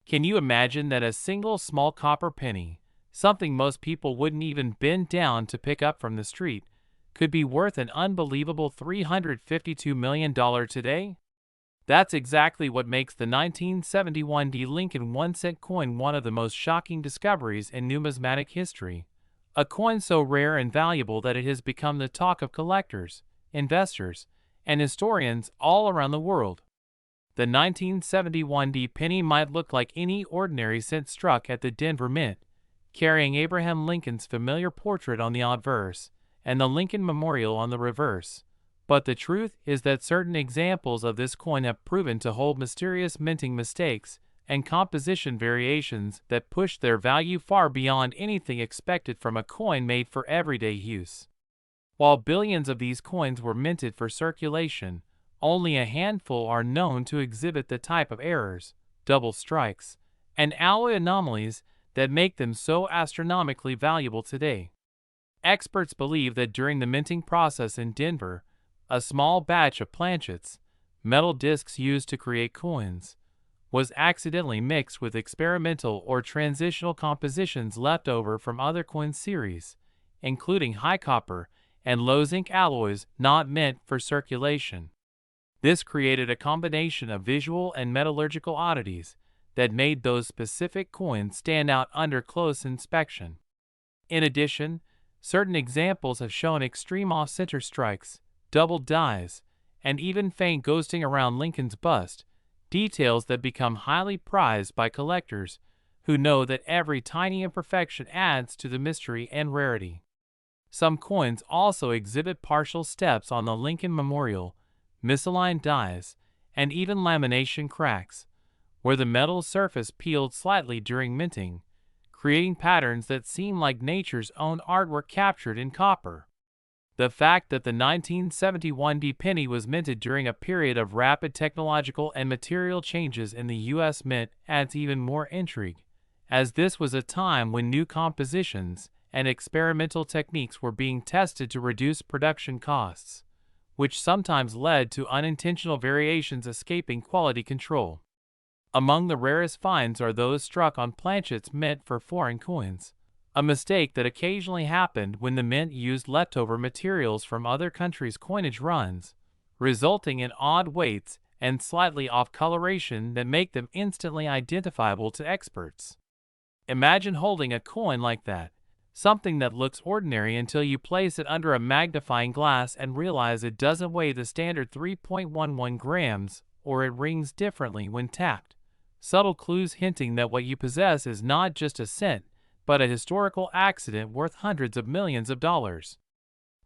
Can you imagine that a single small copper penny, something most people wouldn't even bend down to pick up from the street, could be worth an unbelievable $352 million today? That's exactly what makes the 1971 Lincoln 1-cent coin one of the most shocking discoveries in numismatic history. A coin so rare and valuable that it has become the talk of collectors, investors, and historians all around the world. The 1971 penny might look like any ordinary cent struck at the Denver Mint, carrying Abraham Lincoln's familiar portrait on the obverse and the Lincoln Memorial on the reverse. But the truth is that certain examples of this coin have proven to hold mysterious minting mistakes and composition variations that push their value far beyond anything expected from a coin made for everyday use. While billions of these coins were minted for circulation, only a handful are known to exhibit the type of errors, double strikes, and alloy anomalies that make them so astronomically valuable today. Experts believe that during the minting process in Denver, a small batch of planchets, metal discs used to create coins, was accidentally mixed with experimental or transitional compositions left over from other coin series, including high copper and low zinc alloys not meant for circulation. This created a combination of visual and metallurgical oddities that made those specific coins stand out under close inspection. In addition, certain examples have shown extreme off-center strikes, double dies, and even faint ghosting around Lincoln's bust, details that become highly prized by collectors who know that every tiny imperfection adds to the mystery and rarity. Some coins also exhibit partial steps on the Lincoln Memorial, misaligned dies, and even lamination cracks, where the metal surface peeled slightly during minting, creating patterns that seem like nature's own artwork captured in copper. The fact that the 1971 penny was minted during a period of rapid technological and material changes in the U.S. Mint adds even more intrigue, as this was a time when new compositions and experimental techniques were being tested to reduce production costs, which sometimes led to unintentional variations escaping quality control. Among the rarest finds are those struck on planchets meant for foreign coins, a mistake that occasionally happened when the mint used leftover materials from other countries' coinage runs, resulting in odd weights and slightly off coloration that make them instantly identifiable to experts. Imagine holding a coin like that, something that looks ordinary until you place it under a magnifying glass and realize it doesn't weigh the standard 3.11 grams, or it rings differently when tapped. Subtle clues hinting that what you possess is not just a cent, but a historical accident worth hundreds of millions of dollars.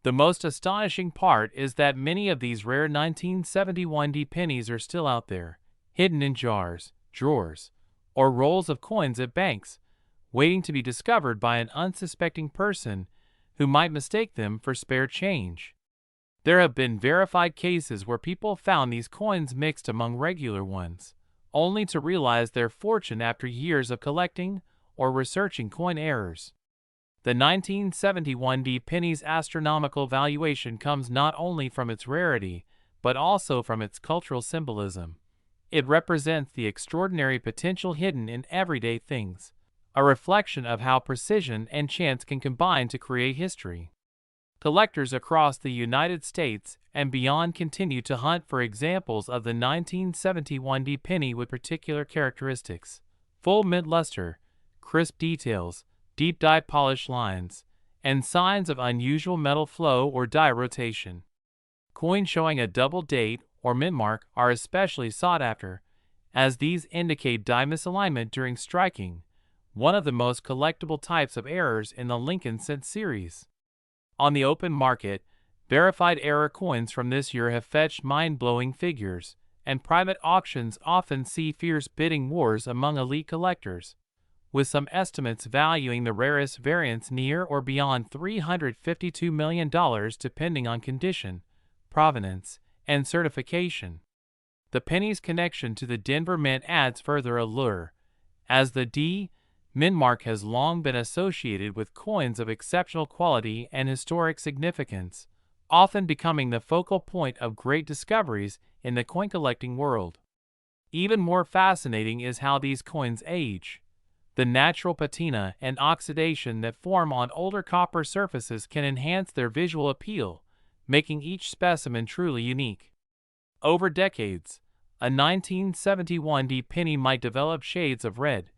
The most astonishing part is that many of these rare 1971 pennies are still out there, hidden in jars, drawers, or rolls of coins at banks, waiting to be discovered by an unsuspecting person who might mistake them for spare change. There have been verified cases where people found these coins mixed among regular ones, only to realize their fortune after years of collecting or researching coin errors. The 1971 penny's astronomical valuation comes not only from its rarity, but also from its cultural symbolism. It represents the extraordinary potential hidden in everyday things, a reflection of how precision and chance can combine to create history. Collectors across the United States and beyond continue to hunt for examples of the 1971 penny with particular characteristics: full mint luster, crisp details, deep dye polish lines, and signs of unusual metal flow or die rotation. Coins showing a double date or mint mark are especially sought after, as these indicate die misalignment during striking, one of the most collectible types of errors in the Lincoln cent series. On the open market, verified error coins from this year have fetched mind-blowing figures, and private auctions often see fierce bidding wars among elite collectors, with some estimates valuing the rarest variants near or beyond $352 million depending on condition, provenance, and certification. The penny's connection to the Denver Mint adds further allure, as the mint mark has long been associated with coins of exceptional quality and historic significance, often becoming the focal point of great discoveries in the coin collecting world. Even more fascinating is how these coins age. The natural patina and oxidation that form on older copper surfaces can enhance their visual appeal, making each specimen truly unique. Over decades, a 1971 penny might develop shades of red,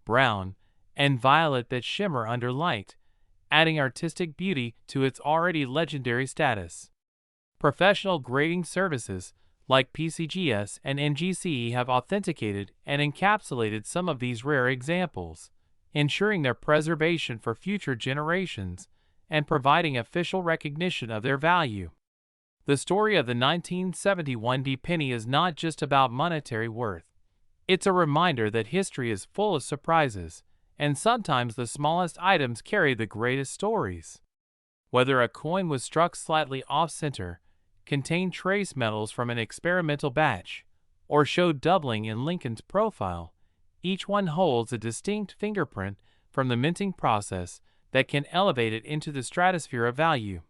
brown, and violet that shimmer under light, adding artistic beauty to its already legendary status. Professional grading services like PCGS and NGC have authenticated and encapsulated some of these rare examples, ensuring their preservation for future generations and providing official recognition of their value. The story of the 1971 penny is not just about monetary worth. It's a reminder that history is full of surprises, and sometimes the smallest items carry the greatest stories. Whether a coin was struck slightly off-center, contained trace metals from an experimental batch, or showed doubling in Lincoln's profile, each one holds a distinct fingerprint from the minting process that can elevate it into the stratosphere of value.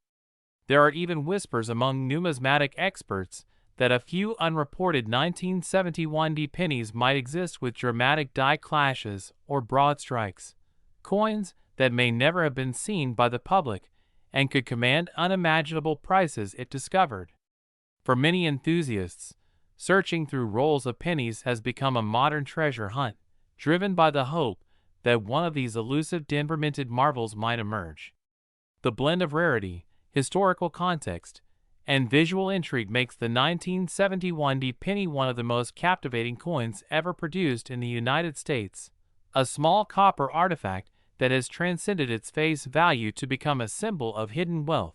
There are even whispers among numismatic experts that a few unreported 1971 pennies might exist with dramatic die clashes or broad strikes, coins that may never have been seen by the public and could command unimaginable prices if discovered. For many enthusiasts, searching through rolls of pennies has become a modern treasure hunt, driven by the hope that one of these elusive Denver minted marvels might emerge. The blend of rarity, historical context, and visual intrigue makes the 1971 penny one of the most captivating coins ever produced in the United States, a small copper artifact that has transcended its face value to become a symbol of hidden wealth.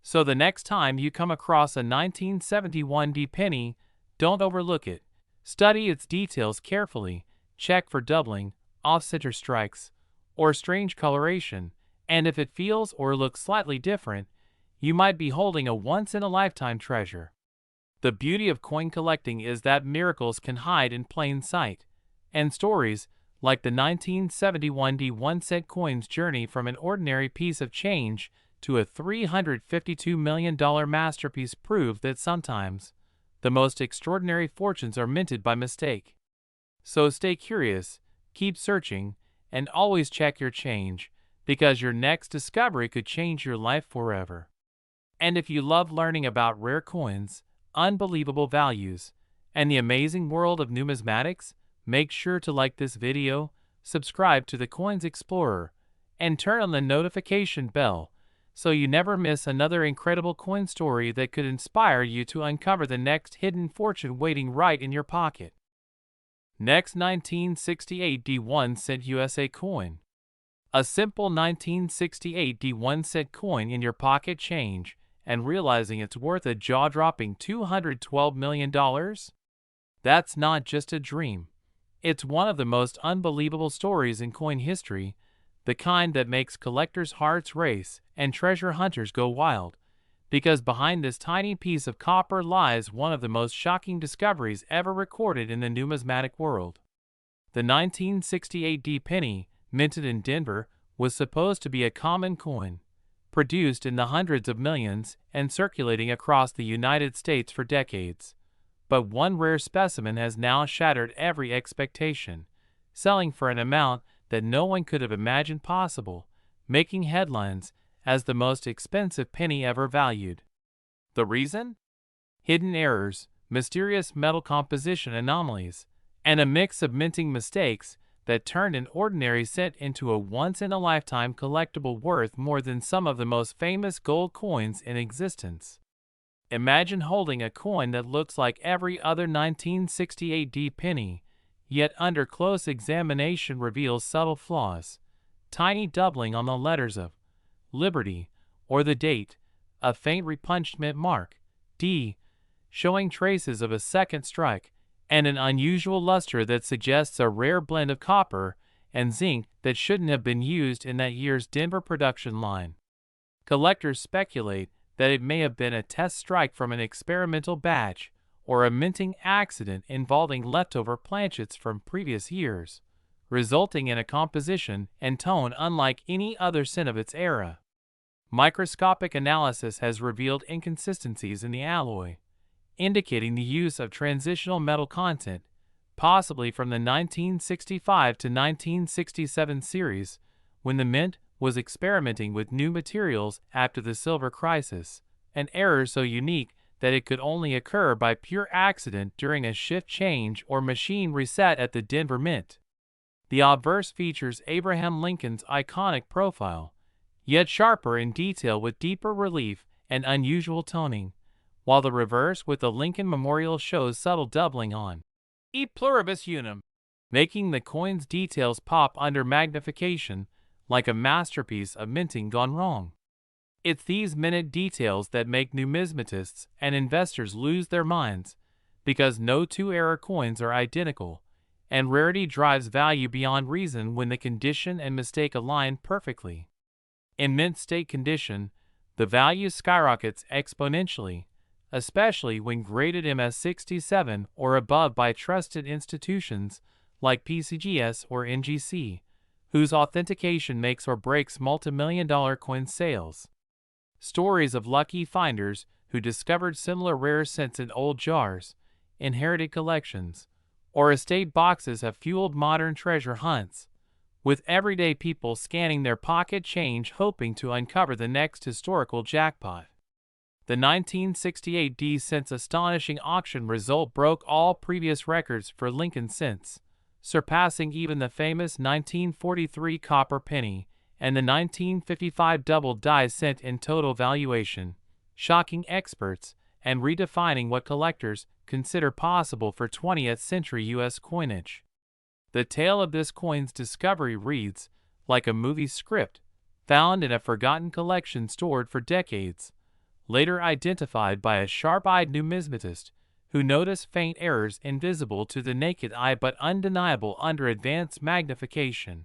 So the next time you come across a 1971 penny, don't overlook it. Study its details carefully, check for doubling, off-center strikes, or strange coloration, and if it feels or looks slightly different, you might be holding a once-in-a-lifetime treasure. The beauty of coin collecting is that miracles can hide in plain sight, and stories like the 1971 1-cent coin's journey from an ordinary piece of change to a $352 million masterpiece prove that sometimes the most extraordinary fortunes are minted by mistake. So stay curious, keep searching, and always check your change, because your next discovery could change your life forever. And if you love learning about rare coins, unbelievable values, and the amazing world of numismatics, make sure to like this video, subscribe to the Coins Explorer, and turn on the notification bell so you never miss another incredible coin story that could inspire you to uncover the next hidden fortune waiting right in your pocket. Next, 1968 1-cent USA coin. A simple 1968 1-cent coin in your pocket change and realizing it's worth a jaw-dropping $212 million? That's not just a dream. It's one of the most unbelievable stories in coin history, the kind that makes collectors' hearts race and treasure hunters go wild, because behind this tiny piece of copper lies one of the most shocking discoveries ever recorded in the numismatic world. The 1968 penny, minted in Denver, was supposed to be a common coin, produced in the hundreds of millions and circulating across the United States for decades. But one rare specimen has now shattered every expectation, selling for an amount that no one could have imagined possible, making headlines as the most expensive penny ever valued. The reason? Hidden errors, mysterious metal composition anomalies, and a mix of minting mistakes that turned an ordinary cent into a once-in-a-lifetime collectible worth more than some of the most famous gold coins in existence. Imagine holding a coin that looks like every other 1968 penny, yet under close examination reveals subtle flaws, tiny doubling on the letters of Liberty, or the date, a faint repunchment mark, D, showing traces of a second strike, and an unusual luster that suggests a rare blend of copper and zinc that shouldn't have been used in that year's Denver production line. Collectors speculate that it may have been a test strike from an experimental batch or a minting accident involving leftover planchets from previous years, resulting in a composition and tone unlike any other cent of its era. Microscopic analysis has revealed inconsistencies in the alloy, indicating the use of transitional metal content, possibly from the 1965 to 1967 series, when the mint was experimenting with new materials after the silver crisis, an error so unique that it could only occur by pure accident during a shift change or machine reset at the Denver Mint. The obverse features Abraham Lincoln's iconic profile, yet sharper in detail with deeper relief and unusual toning, while the reverse with the Lincoln Memorial shows subtle doubling on e pluribus unum, making the coin's details pop under magnification like a masterpiece of minting gone wrong. It's these minute details that make numismatists and investors lose their minds, because no two-era coins are identical, and rarity drives value beyond reason when the condition and mistake align perfectly. In mint state condition, the value skyrockets exponentially, especially when graded MS67 or above by trusted institutions like PCGS or NGC, whose authentication makes or breaks multimillion-dollar coin sales. Stories of lucky finders who discovered similar rare scents in old jars, inherited collections, or estate boxes have fueled modern treasure hunts, with everyday people scanning their pocket change hoping to uncover the next historical jackpot. The 1968 D-Cent's astonishing auction result broke all previous records for Lincoln cents, surpassing even the famous 1943 copper penny and the 1955 double die cent in total valuation, shocking experts and redefining what collectors consider possible for 20th century U.S. coinage. The tale of this coin's discovery reads like a movie script, found in a forgotten collection stored for decades, later identified by a sharp-eyed numismatist who noticed faint errors invisible to the naked eye but undeniable under advanced magnification.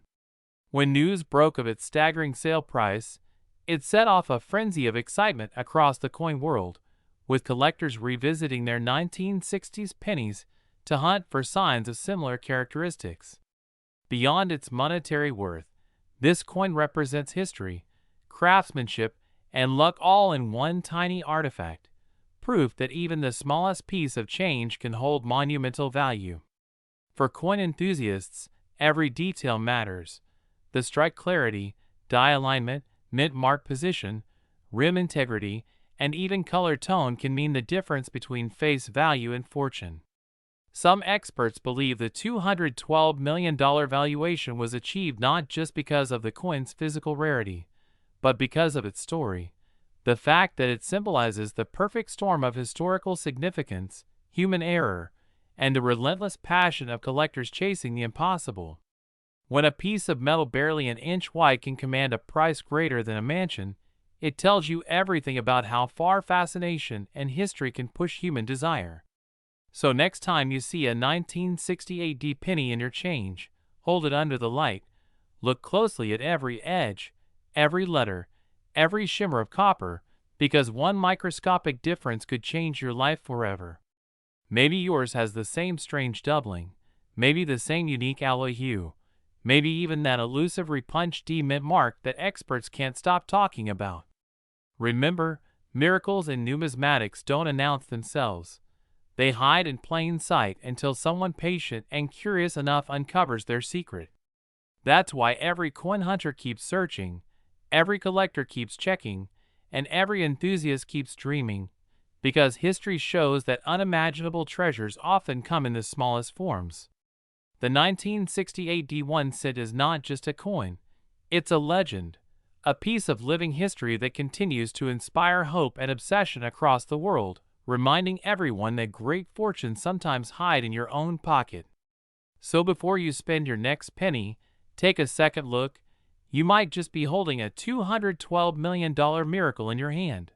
When news broke of its staggering sale price, it set off a frenzy of excitement across the coin world, with collectors revisiting their 1960s pennies to hunt for signs of similar characteristics. Beyond its monetary worth, this coin represents history, craftsmanship, and luck all in one tiny artifact, proof that even the smallest piece of change can hold monumental value. For coin enthusiasts, every detail matters. The strike clarity, die alignment, mint mark position, rim integrity, and even color tone can mean the difference between face value and fortune. Some experts believe the $212 million valuation was achieved not just because of the coin's physical rarity, but because of its story. The fact that it symbolizes the perfect storm of historical significance, human error, and the relentless passion of collectors chasing the impossible. When a piece of metal barely an inch wide can command a price greater than a mansion, it tells you everything about how far fascination and history can push human desire. So next time you see a 1968 D penny in your change, hold it under the light, look closely at every edge, every letter, every shimmer of copper, because one microscopic difference could change your life forever. Maybe yours has the same strange doubling, maybe the same unique alloy hue, maybe even that elusive repunched D mint mark that experts can't stop talking about. Remember, miracles in numismatics don't announce themselves. They hide in plain sight until someone patient and curious enough uncovers their secret. That's why every coin hunter keeps searching, every collector keeps checking, and every enthusiast keeps dreaming, because history shows that unimaginable treasures often come in the smallest forms. The 1968 D1 cent is not just a coin, it's a legend, a piece of living history that continues to inspire hope and obsession across the world, reminding everyone that great fortunes sometimes hide in your own pocket. So before you spend your next penny, take a second look. You might just be holding a $212 million miracle in your hand.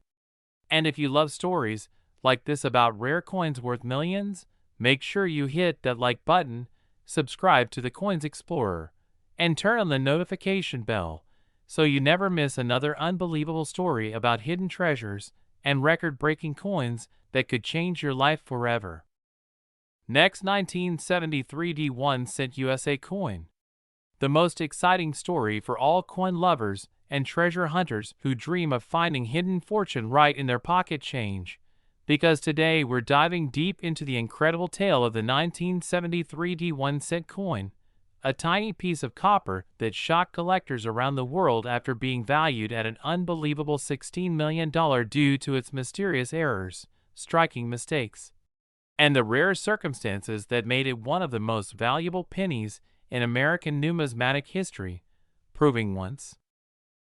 And if you love stories like this about rare coins worth millions, make sure you hit that like button, subscribe to the Coins Explorer, and turn on the notification bell so you never miss another unbelievable story about hidden treasures and record-breaking coins that could change your life forever. Next, 1973 D1 cent USA coin. The most exciting story for all coin lovers and treasure hunters who dream of finding hidden fortune right in their pocket change. because today we're diving deep into the incredible tale of the 1973 1-cent coin, a tiny piece of copper that shocked collectors around the world after being valued at an unbelievable $16 million due to its mysterious errors, striking mistakes, and the rare circumstances that made it one of the most valuable pennies in American numismatic history, proving once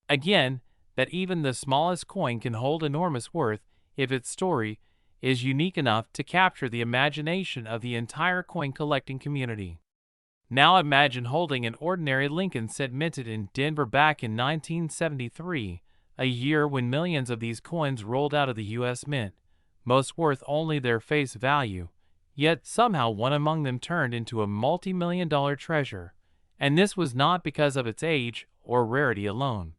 again that even the smallest coin can hold enormous worth if its story is unique enough to capture the imagination of the entire coin collecting community. Now imagine holding an ordinary Lincoln cent minted in Denver back in 1973, a year when millions of these coins rolled out of the U.S. Mint, most worth only their face value, yet somehow one among them turned into a multi-million-dollar treasure, and this was not because of its age or rarity alone,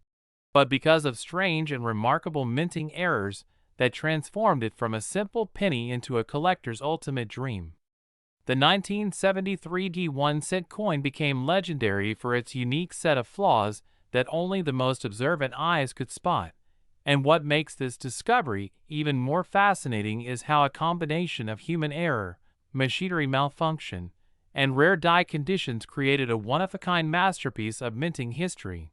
but because of strange and remarkable minting errors that transformed it from a simple penny into a collector's ultimate dream. The 1973 1-cent coin became legendary for its unique set of flaws that only the most observant eyes could spot. And what makes this discovery even more fascinating is how a combination of human error, machinery malfunction, and rare die conditions created a one-of-a-kind masterpiece of minting history.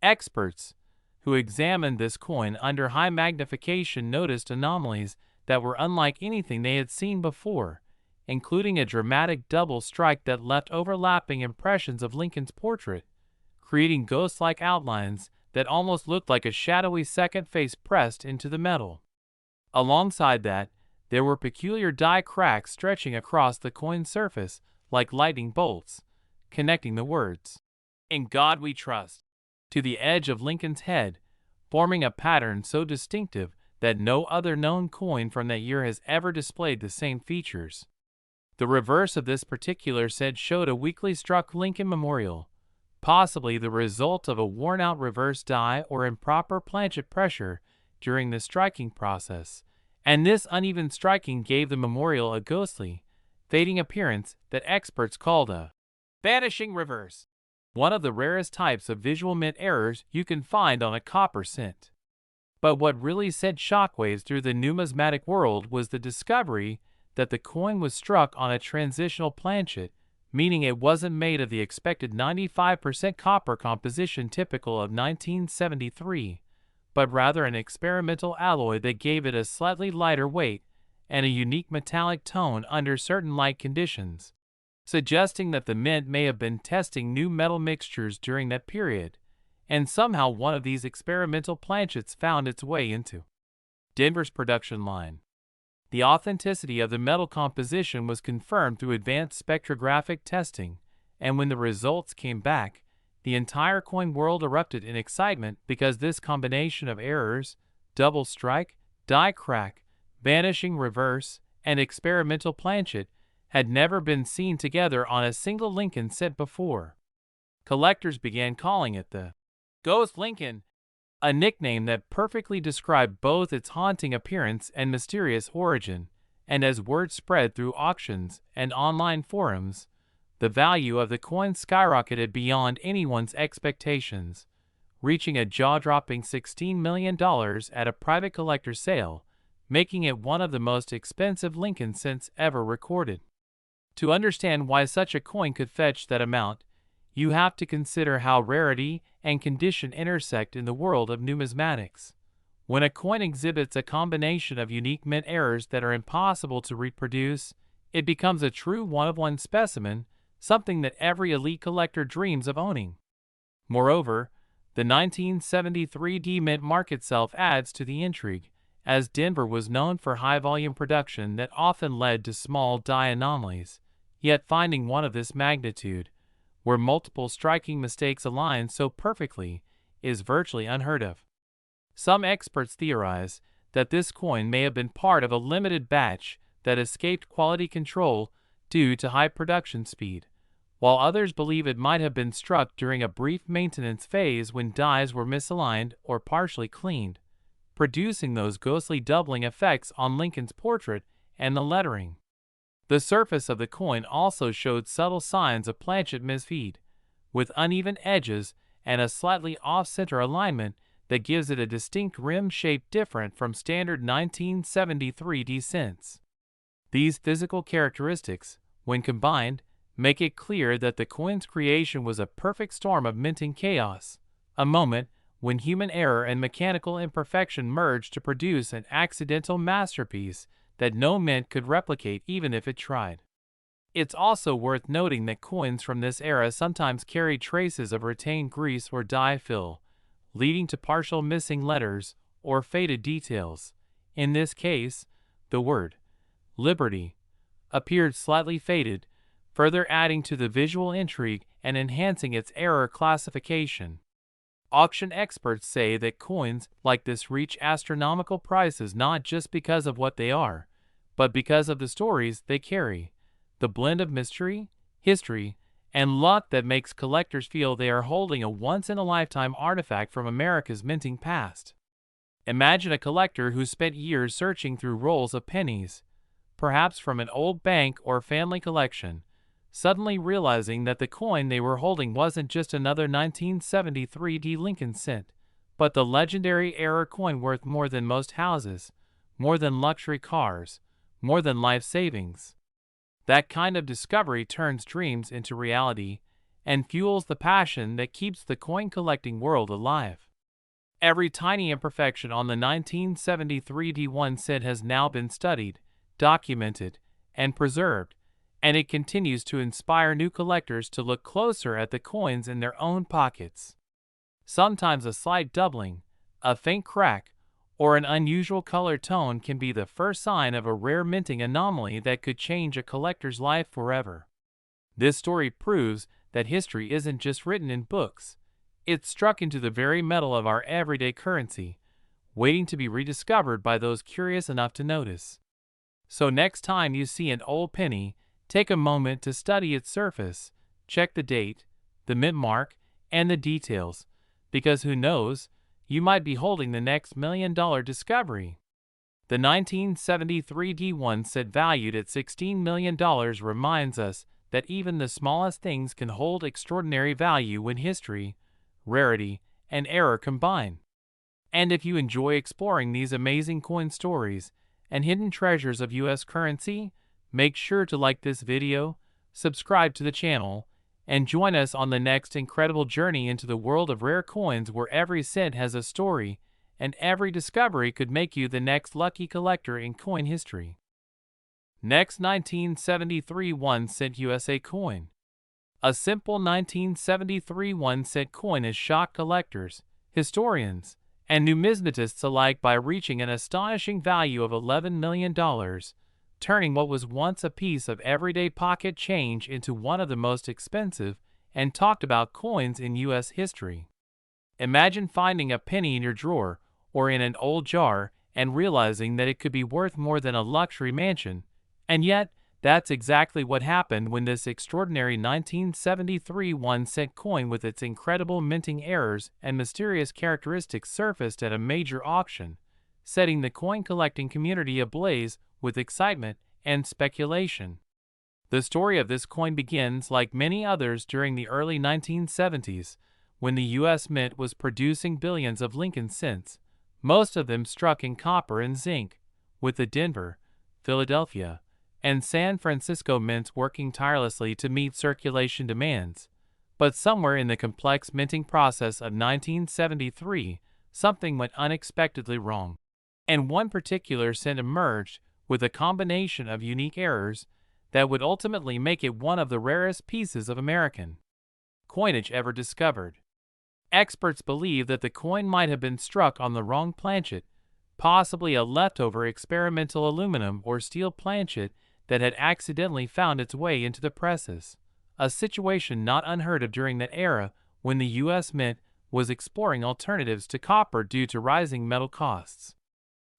Experts who examined this coin under high magnification noticed anomalies that were unlike anything they had seen before, including a dramatic double strike that left overlapping impressions of Lincoln's portrait, creating ghost-like outlines that almost looked like a shadowy second face pressed into the metal. Alongside that, there were peculiar die cracks stretching across the coin's surface like lightning bolts, connecting the words, "In God We Trust," to the edge of Lincoln's head, forming a pattern so distinctive that no other known coin from that year has ever displayed the same features. The reverse of this particular set showed a weakly struck Lincoln memorial, possibly the result of a worn-out reverse die or improper planchet pressure during the striking process, and this uneven striking gave the memorial a ghostly, fading appearance that experts called a vanishing reverse, one of the rarest types of visual mint errors you can find on a copper cent. But what really sent shockwaves through the numismatic world was the discovery that the coin was struck on a transitional planchet, meaning it wasn't made of the expected 95% copper composition typical of 1973, but rather an experimental alloy that gave it a slightly lighter weight and a unique metallic tone under certain light conditions, suggesting that the mint may have been testing new metal mixtures during that period, and somehow one of these experimental planchets found its way into Denver's production line. The authenticity of the metal composition was confirmed through advanced spectrographic testing, and when the results came back, the entire coin world erupted in excitement because this combination of errors, double strike, die crack, vanishing reverse, and experimental planchet had never been seen together on a single Lincoln cent before. Collectors began calling it the Ghost Lincoln, a nickname that perfectly described both its haunting appearance and mysterious origin, and as word spread through auctions and online forums, the value of the coin skyrocketed beyond anyone's expectations, reaching a jaw-dropping $16 million at a private collector sale, making it one of the most expensive Lincoln cents ever recorded. To understand why such a coin could fetch that amount, you have to consider how rarity and condition intersect in the world of numismatics. When a coin exhibits a combination of unique mint errors that are impossible to reproduce, it becomes a true one-of-one specimen, something that every elite collector dreams of owning. Moreover, the 1973 mint mark itself adds to the intrigue, as Denver was known for high-volume production that often led to small die anomalies, yet finding one of this magnitude, where multiple striking mistakes align so perfectly, is virtually unheard of. Some experts theorize that this coin may have been part of a limited batch that escaped quality control due to high production speed, while others believe it might have been struck during a brief maintenance phase when dies were misaligned or partially cleaned, producing those ghostly doubling effects on Lincoln's portrait and the lettering. The surface of the coin also showed subtle signs of planchet misfeed, with uneven edges and a slightly off-center alignment that gives it a distinct rim shape different from standard 1973 D cents. These physical characteristics, when combined, make it clear that the coin's creation was a perfect storm of minting chaos, a moment when human error and mechanical imperfection merged to produce an accidental masterpiece that no mint could replicate even if it tried. It's also worth noting that coins from this era sometimes carry traces of retained grease or dye fill, leading to partial missing letters or faded details. In this case, the word Liberty appeared slightly faded, further adding to the visual intrigue and enhancing its error classification. Auction experts say that coins like this reach astronomical prices not just because of what they are, but because of the stories they carry, the blend of mystery, history, and luck that makes collectors feel they are holding a once-in-a-lifetime artifact from America's minting past. Imagine a collector who spent years searching through rolls of pennies, perhaps from an old bank or family collection, suddenly realizing that the coin they were holding wasn't just another 1973 D Lincoln cent, but the legendary error coin worth more than most houses, more than luxury cars, more than life savings. That kind of discovery turns dreams into reality and fuels the passion that keeps the coin collecting world alive. Every tiny imperfection on the 1973 D1 cent has now been studied, documented, and preserved, and it continues to inspire new collectors to look closer at the coins in their own pockets. Sometimes a slight doubling, a faint crack, or an unusual color tone can be the first sign of a rare minting anomaly that could change a collector's life forever. This story proves that history isn't just written in books, it's struck into the very metal of our everyday currency, waiting to be rediscovered by those curious enough to notice. So next time you see an old penny, take a moment to study its surface, check the date, the mint mark, and the details, because who knows, you might be holding the next $1 million discovery. The 1973 D1 cent valued at $16 million reminds us that even the smallest things can hold extraordinary value when history, rarity, and error combine. And if you enjoy exploring these amazing coin stories and hidden treasures of U.S. currency, make sure to like this video, subscribe to the channel, and join us on the next incredible journey into the world of rare coins where every cent has a story and every discovery could make you the next lucky collector in coin history. Next, 1973 1 cent USA coin. A simple 1973 1 cent coin has shocked collectors, historians, and numismatists alike by reaching an astonishing value of $11 million, turning what was once a piece of everyday pocket change into one of the most expensive and talked about coins in U.S. history. Imagine finding a penny in your drawer or in an old jar and realizing that it could be worth more than a luxury mansion, and yet that's exactly what happened when this extraordinary 1973 1 cent coin with its incredible minting errors and mysterious characteristics surfaced at a major auction, setting the coin collecting community ablaze with excitement and speculation. The story of this coin begins, like many others, during the early 1970s, when the U.S. Mint was producing billions of Lincoln cents, most of them struck in copper and zinc, with the Denver, Philadelphia, and San Francisco mints working tirelessly to meet circulation demands. But somewhere in the complex minting process of 1973, something went unexpectedly wrong, and one particular cent emerged with a combination of unique errors that would ultimately make it one of the rarest pieces of American coinage ever discovered. Experts believe that the coin might have been struck on the wrong planchet, possibly a leftover experimental aluminum or steel planchet that had accidentally found its way into the presses, a situation not unheard of during that era when the U.S. Mint was exploring alternatives to copper due to rising metal costs.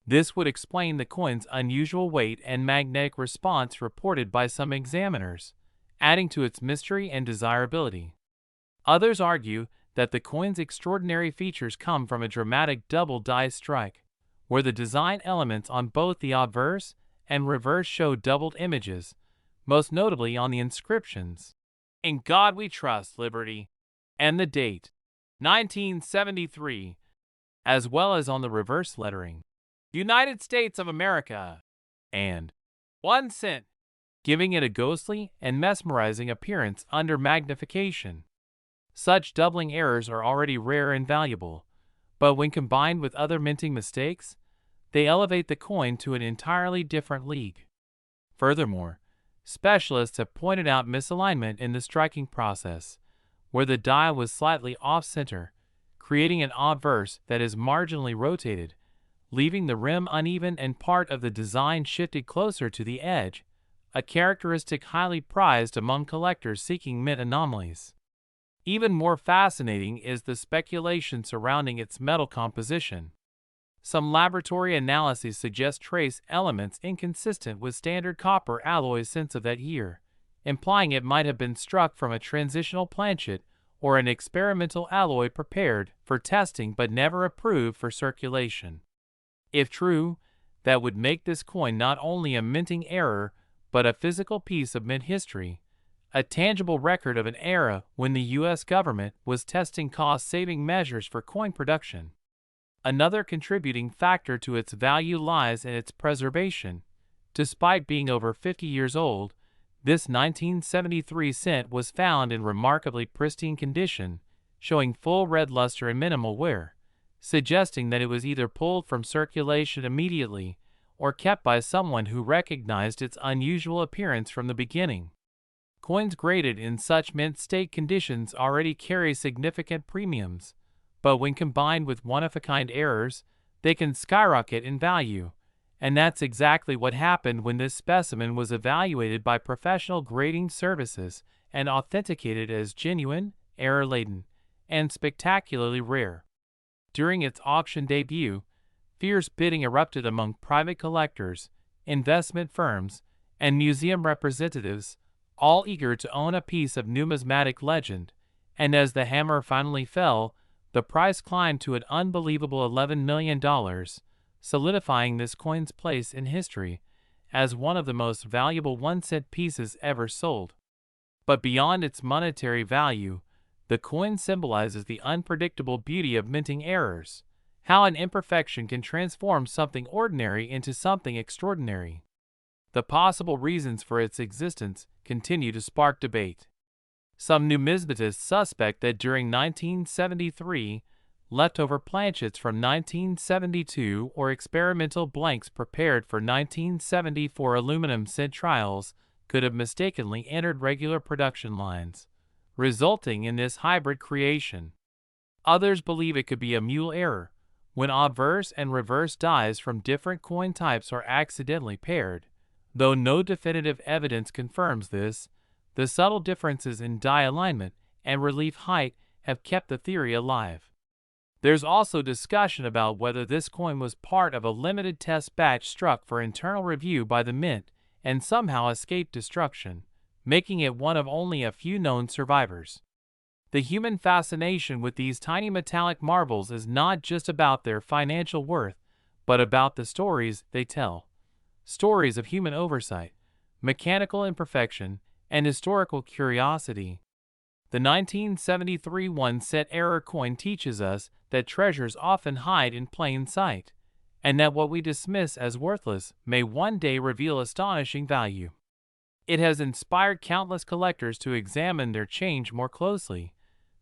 This would explain the coin's unusual weight and magnetic response reported by some examiners, adding to its mystery and desirability. Others argue that the coin's extraordinary features come from a dramatic double die strike, where the design elements on both the obverse and reverse show doubled images, most notably on the inscriptions, "In God We Trust, Liberty," and the date, 1973. as well as on the reverse lettering, United States of America, and 1 cent, giving it a ghostly and mesmerizing appearance under magnification. Such doubling errors are already rare and valuable, but when combined with other minting mistakes, they elevate the coin to an entirely different league. Furthermore, specialists have pointed out misalignment in the striking process, where the die was slightly off-center, creating an obverse that is marginally rotated, leaving the rim uneven and part of the design shifted closer to the edge, a characteristic highly prized among collectors seeking mint anomalies. Even more fascinating is the speculation surrounding its metal composition. Some laboratory analyses suggest trace elements inconsistent with standard copper alloys since of that year, implying it might have been struck from a transitional planchet or an experimental alloy prepared for testing but never approved for circulation. If true, that would make this coin not only a minting error but a physical piece of mint history, a tangible record of an era when the U.S. government was testing cost-saving measures for coin production. Another contributing factor to its value lies in its preservation. Despite being over 50 years old, this 1973 cent was found in remarkably pristine condition, showing full red luster and minimal wear, suggesting that it was either pulled from circulation immediately or kept by someone who recognized its unusual appearance from the beginning. Coins graded in such mint state conditions already carry significant premiums, but when combined with one-of-a-kind errors, they can skyrocket in value, and that's exactly what happened when this specimen was evaluated by professional grading services and authenticated as genuine, error-laden, and spectacularly rare. During its auction debut, fierce bidding erupted among private collectors, investment firms, and museum representatives, all eager to own a piece of numismatic legend, and as the hammer finally fell, the price climbed to an unbelievable $11 million, solidifying this coin's place in history as one of the most valuable 1-cent pieces ever sold. But beyond its monetary value, the coin symbolizes the unpredictable beauty of minting errors, how an imperfection can transform something ordinary into something extraordinary. The possible reasons for its existence continue to spark debate. Some numismatists suspect that during 1973, leftover planchets from 1972 or experimental blanks prepared for 1974 aluminum cent trials could have mistakenly entered regular production lines, resulting in this hybrid creation. Others believe it could be a mule error, when obverse and reverse dies from different coin types are accidentally paired. Though no definitive evidence confirms this, the subtle differences in die alignment and relief height have kept the theory alive. There's also discussion about whether this coin was part of a limited test batch struck for internal review by the mint and somehow escaped destruction, making it one of only a few known survivors. The human fascination with these tiny metallic marbles is not just about their financial worth, but about the stories they tell. Stories of human oversight, mechanical imperfection, and historical curiosity. The 1973 1-cent error coin teaches us that treasures often hide in plain sight, and that what we dismiss as worthless may one day reveal astonishing value. It has inspired countless collectors to examine their change more closely,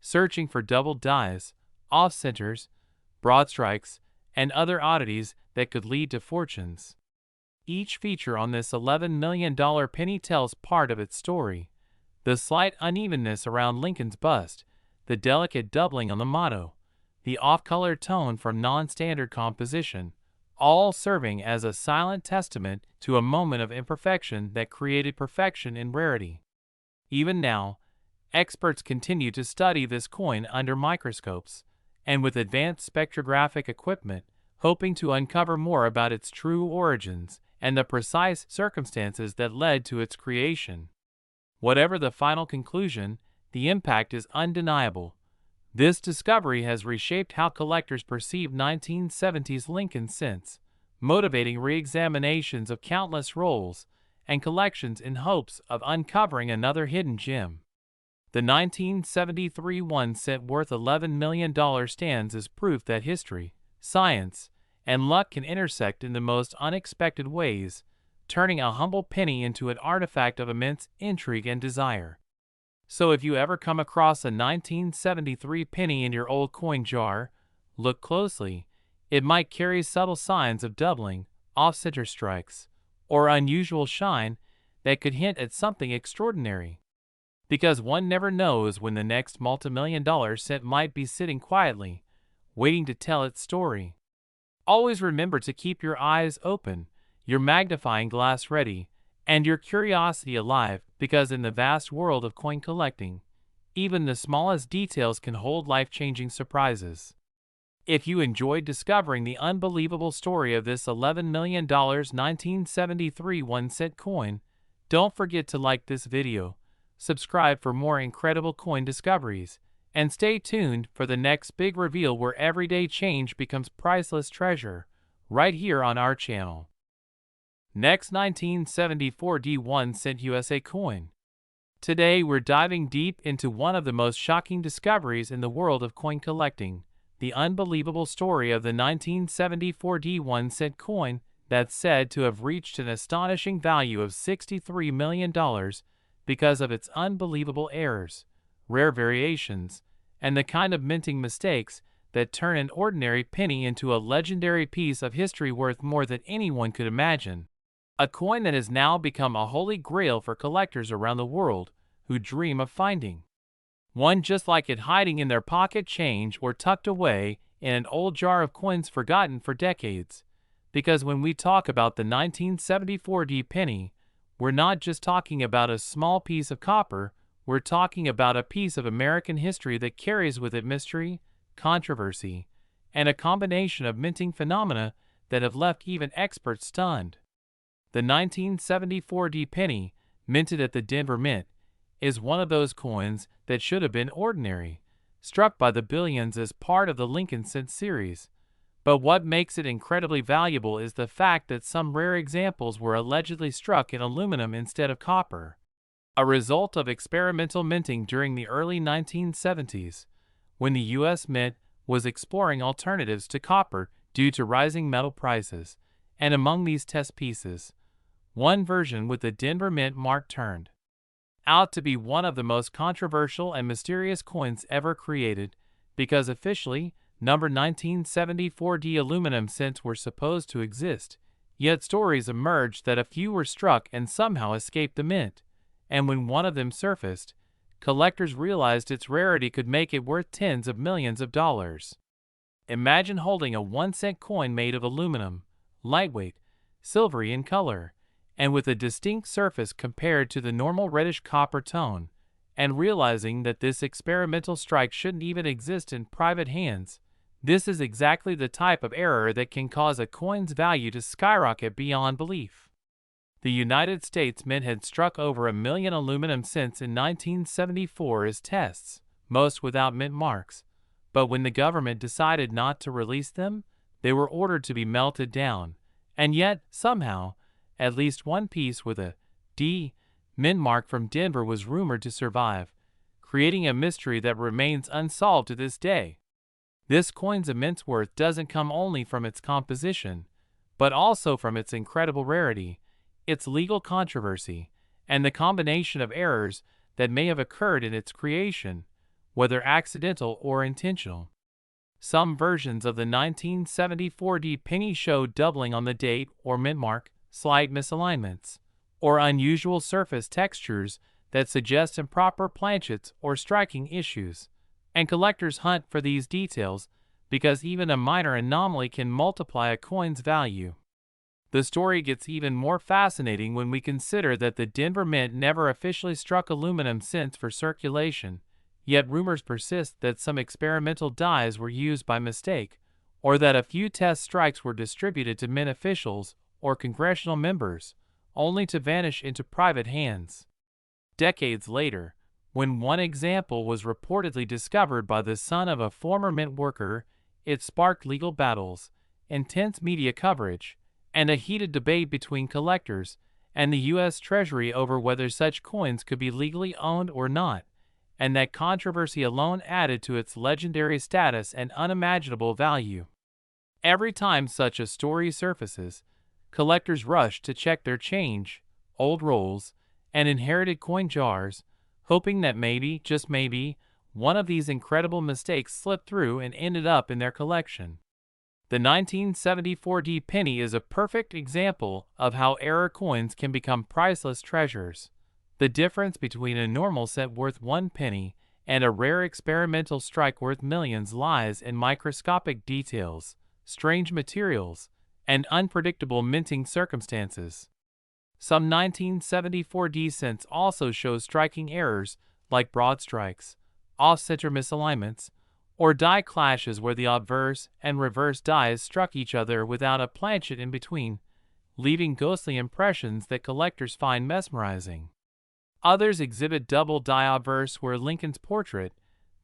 searching for doubled dies, off-centers, broad strikes, and other oddities that could lead to fortunes. Each feature on this $11 million penny tells part of its story. The slight unevenness around Lincoln's bust, the delicate doubling on the motto, the off-color tone from non-standard composition, all serving as a silent testament to a moment of imperfection that created perfection in rarity. Even now, experts continue to study this coin under microscopes, and with advanced spectrographic equipment, hoping to uncover more about its true origins and the precise circumstances that led to its creation. Whatever the final conclusion, the impact is undeniable. This discovery has reshaped how collectors perceive 1970s Lincoln cents, motivating re-examinations of countless rolls and collections in hopes of uncovering another hidden gem. The 1973 1 cent worth $11 million stands as proof that history, science, and luck can intersect in the most unexpected ways, turning a humble penny into an artifact of immense intrigue and desire. So if you ever come across a 1973 penny in your old coin jar, look closely. It might carry subtle signs of doubling, off-center strikes, or unusual shine that could hint at something extraordinary. Because one never knows when the next multimillion-dollar cent might be sitting quietly, waiting to tell its story. Always remember to keep your eyes open, your magnifying glass ready, and your curiosity alive, because in the vast world of coin collecting, even the smallest details can hold life-changing surprises. If you enjoyed discovering the unbelievable story of this $11 million 1973 1-cent coin, don't forget to like this video, subscribe for more incredible coin discoveries, and stay tuned for the next big reveal where everyday change becomes priceless treasure, right here on our channel. Next, 1974 D1-cent USA coin. Today we're diving deep into one of the most shocking discoveries in the world of coin collecting, the unbelievable story of the 1974 D1-cent coin that's said to have reached an astonishing value of $63 million because of its unbelievable errors, rare variations, and the kind of minting mistakes that turn an ordinary penny into a legendary piece of history worth more than anyone could imagine. A coin that has now become a holy grail for collectors around the world who dream of finding one just like it hiding in their pocket change or tucked away in an old jar of coins forgotten for decades. Because when we talk about the 1974 D penny, we're not just talking about a small piece of copper, we're talking about a piece of American history that carries with it mystery, controversy, and a combination of minting phenomena that have left even experts stunned. The 1974 D penny, minted at the Denver Mint, is one of those coins that should have been ordinary, struck by the billions as part of the Lincoln Cent series. But what makes it incredibly valuable is the fact that some rare examples were allegedly struck in aluminum instead of copper, a result of experimental minting during the early 1970s, when the U.S. Mint was exploring alternatives to copper due to rising metal prices, and among these test pieces, one version with the Denver Mint mark turned out to be one of the most controversial and mysterious coins ever created, because officially, number 1974 D aluminum cents were supposed to exist, yet stories emerged that a few were struck and somehow escaped the mint, and when one of them surfaced, collectors realized its rarity could make it worth tens of millions of dollars. Imagine holding a 1-cent coin made of aluminum, lightweight, silvery in color, and with a distinct surface compared to the normal reddish copper tone, and realizing that this experimental strike shouldn't even exist in private hands. This is exactly the type of error that can cause a coin's value to skyrocket beyond belief. The United States Mint had struck over 1 million aluminum cents in 1974 as tests, most without mint marks, but when the government decided not to release them, they were ordered to be melted down, and yet, somehow, at least one piece with a D mint mark from Denver was rumored to survive, creating a mystery that remains unsolved to this day. This coin's immense worth doesn't come only from its composition, but also from its incredible rarity, its legal controversy, and the combination of errors that may have occurred in its creation, whether accidental or intentional. Some versions of the 1974 D penny show doubling on the date or mint mark, slight misalignments, or unusual surface textures that suggest improper planchets or striking issues, and collectors hunt for these details because even a minor anomaly can multiply a coin's value. The story gets even more fascinating when we consider that the Denver Mint never officially struck aluminum cents for circulation, yet rumors persist that some experimental dies were used by mistake, or that a few test strikes were distributed to mint officials or congressional members, only to vanish into private hands. Decades later, when one example was reportedly discovered by the son of a former mint worker, it sparked legal battles, intense media coverage, and a heated debate between collectors and the U.S. Treasury over whether such coins could be legally owned or not, and that controversy alone added to its legendary status and unimaginable value. Every time such a story surfaces, collectors rush to check their change, old rolls, and inherited coin jars, hoping that maybe, just maybe, one of these incredible mistakes slipped through and ended up in their collection. The 1974 D penny is a perfect example of how error coins can become priceless treasures. The difference between a normal set worth 1 penny and a rare experimental strike worth millions lies in microscopic details, strange materials, and unpredictable minting circumstances. Some 1974 D cents also show striking errors like broad strikes, off-center misalignments, or die clashes where the obverse and reverse dies struck each other without a planchet in between, leaving ghostly impressions that collectors find mesmerizing. Others exhibit double die obverse where Lincoln's portrait,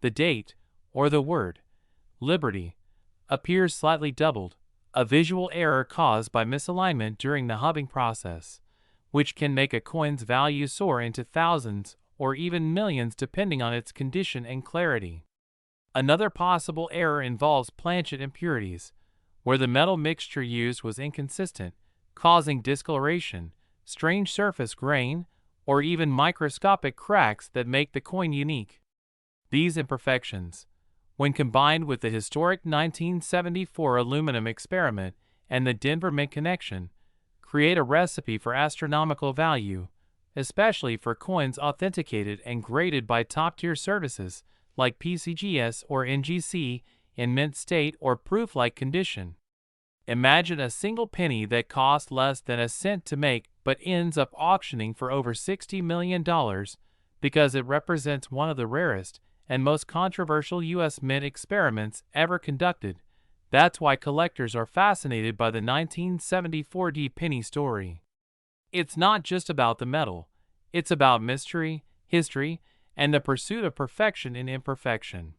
the date, or the word, Liberty, appears slightly doubled, a visual error caused by misalignment during the hubbing process, which can make a coin's value soar into thousands or even millions depending on its condition and clarity. Another possible error involves planchet impurities, where the metal mixture used was inconsistent, causing discoloration, strange surface grain, or even microscopic cracks that make the coin unique. These imperfections, when combined with the historic 1974 aluminum experiment and the Denver Mint connection, create a recipe for astronomical value, especially for coins authenticated and graded by top-tier services like PCGS or NGC in mint state or proof-like condition. Imagine a single penny that costs less than a cent to make but ends up auctioning for over $60 million because it represents one of the rarest and most controversial U.S. mint experiments ever conducted. That's why collectors are fascinated by the 1974 D penny story. It's not just about the metal, it's about mystery, history, and the pursuit of perfection in imperfection.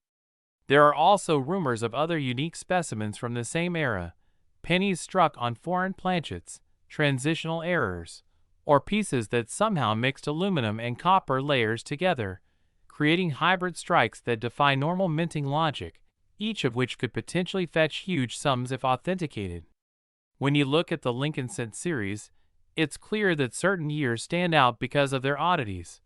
There are also rumors of other unique specimens from the same era, pennies struck on foreign planchets, transitional errors, or pieces that somehow mixed aluminum and copper layers together, creating hybrid strikes that defy normal minting logic, each of which could potentially fetch huge sums if authenticated. When you look at the Lincoln cent series, it's clear that certain years stand out because of their oddities,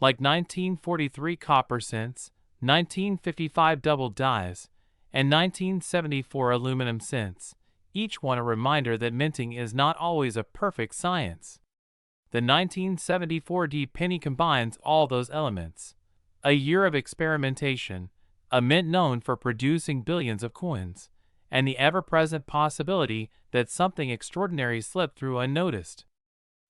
like 1943 copper cents, 1955 double dies, and 1974 aluminum cents, each one a reminder that minting is not always a perfect science. The 1974 D penny combines all those elements. A year of experimentation, a mint known for producing billions of coins, and the ever-present possibility that something extraordinary slipped through unnoticed.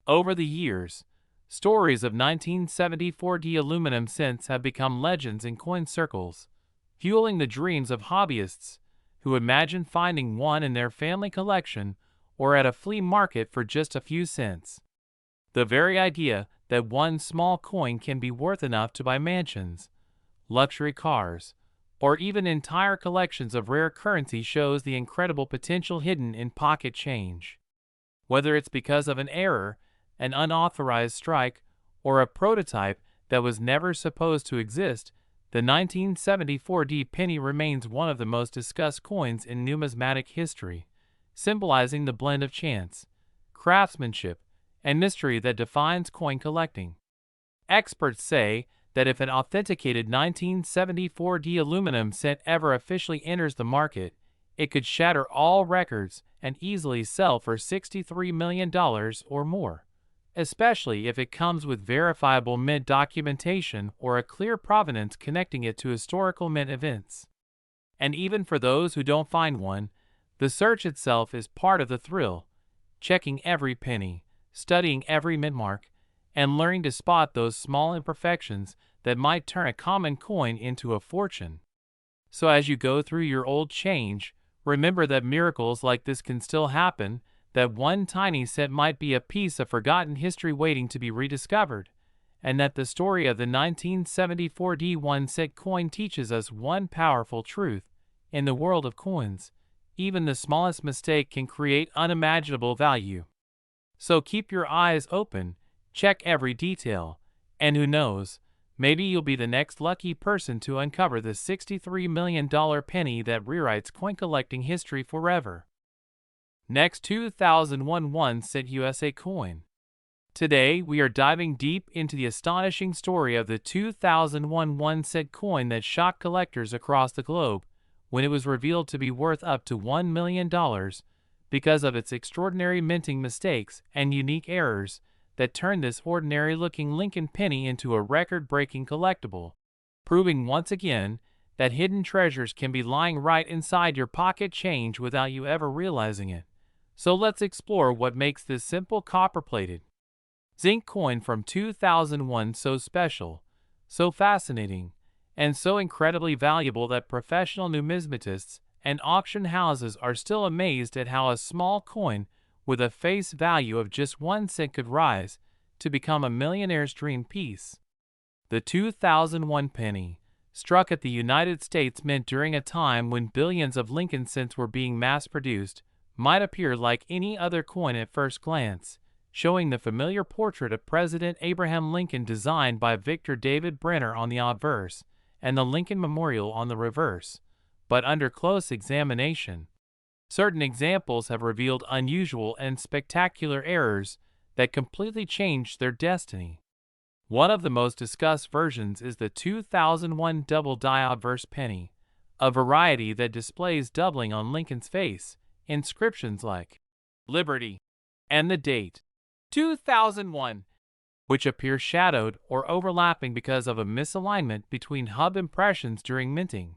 Over the years, stories of 1974 D aluminum cents have become legends in coin circles, fueling the dreams of hobbyists who imagine finding one in their family collection or at a flea market for just a few cents. The very idea that one small coin can be worth enough to buy mansions, luxury cars, or even entire collections of rare currency shows the incredible potential hidden in pocket change. Whether it's because of an error, an unauthorized strike, or a prototype that was never supposed to exist, the 1974 D penny remains one of the most discussed coins in numismatic history, symbolizing the blend of chance, craftsmanship, and mystery that defines coin collecting. Experts say that if an authenticated 1974 D aluminum cent ever officially enters the market, it could shatter all records and easily sell for $63 million or more, especially if it comes with verifiable mint documentation or a clear provenance connecting it to historical mint events. And even for those who don't find one, the search itself is part of the thrill, checking every penny, studying every mint mark, and learning to spot those small imperfections that might turn a common coin into a fortune. So as you go through your old change, remember that miracles like this can still happen, that one tiny cent might be a piece of forgotten history waiting to be rediscovered, and that the story of the 1974 D1 cent coin teaches us one powerful truth. In the world of coins, even the smallest mistake can create unimaginable value. So keep your eyes open, check every detail, and who knows, Maybe you'll be the next lucky person to uncover the $63 million penny that rewrites coin collecting history forever. Next, 2001 1-cent USA coin. Today, we are diving deep into the astonishing story of the 2001 1-cent coin that shocked collectors across the globe when it was revealed to be worth up to $1 million because of its extraordinary minting mistakes and unique errors that turned this ordinary-looking Lincoln penny into a record-breaking collectible, proving once again that hidden treasures can be lying right inside your pocket change without you ever realizing it. So let's explore what makes this simple copper-plated zinc coin from 2001 so special, so fascinating, and so incredibly valuable that professional numismatists and auction houses are still amazed at how a small coin with a face value of just 1 cent could rise to become a millionaire's dream piece. The 2001 penny, struck at the United States Mint during a time when billions of Lincoln cents were being mass-produced, might appear like any other coin at first glance, showing the familiar portrait of President Abraham Lincoln designed by Victor David Brenner on the obverse, and the Lincoln Memorial on the reverse. But under close examination, certain examples have revealed unusual and spectacular errors that completely changed their destiny. One of the most discussed versions is the 2001 double-die obverse penny, a variety that displays doubling on Lincoln's face, inscriptions like Liberty and the date 2001, which appear shadowed or overlapping because of a misalignment between hub impressions during minting.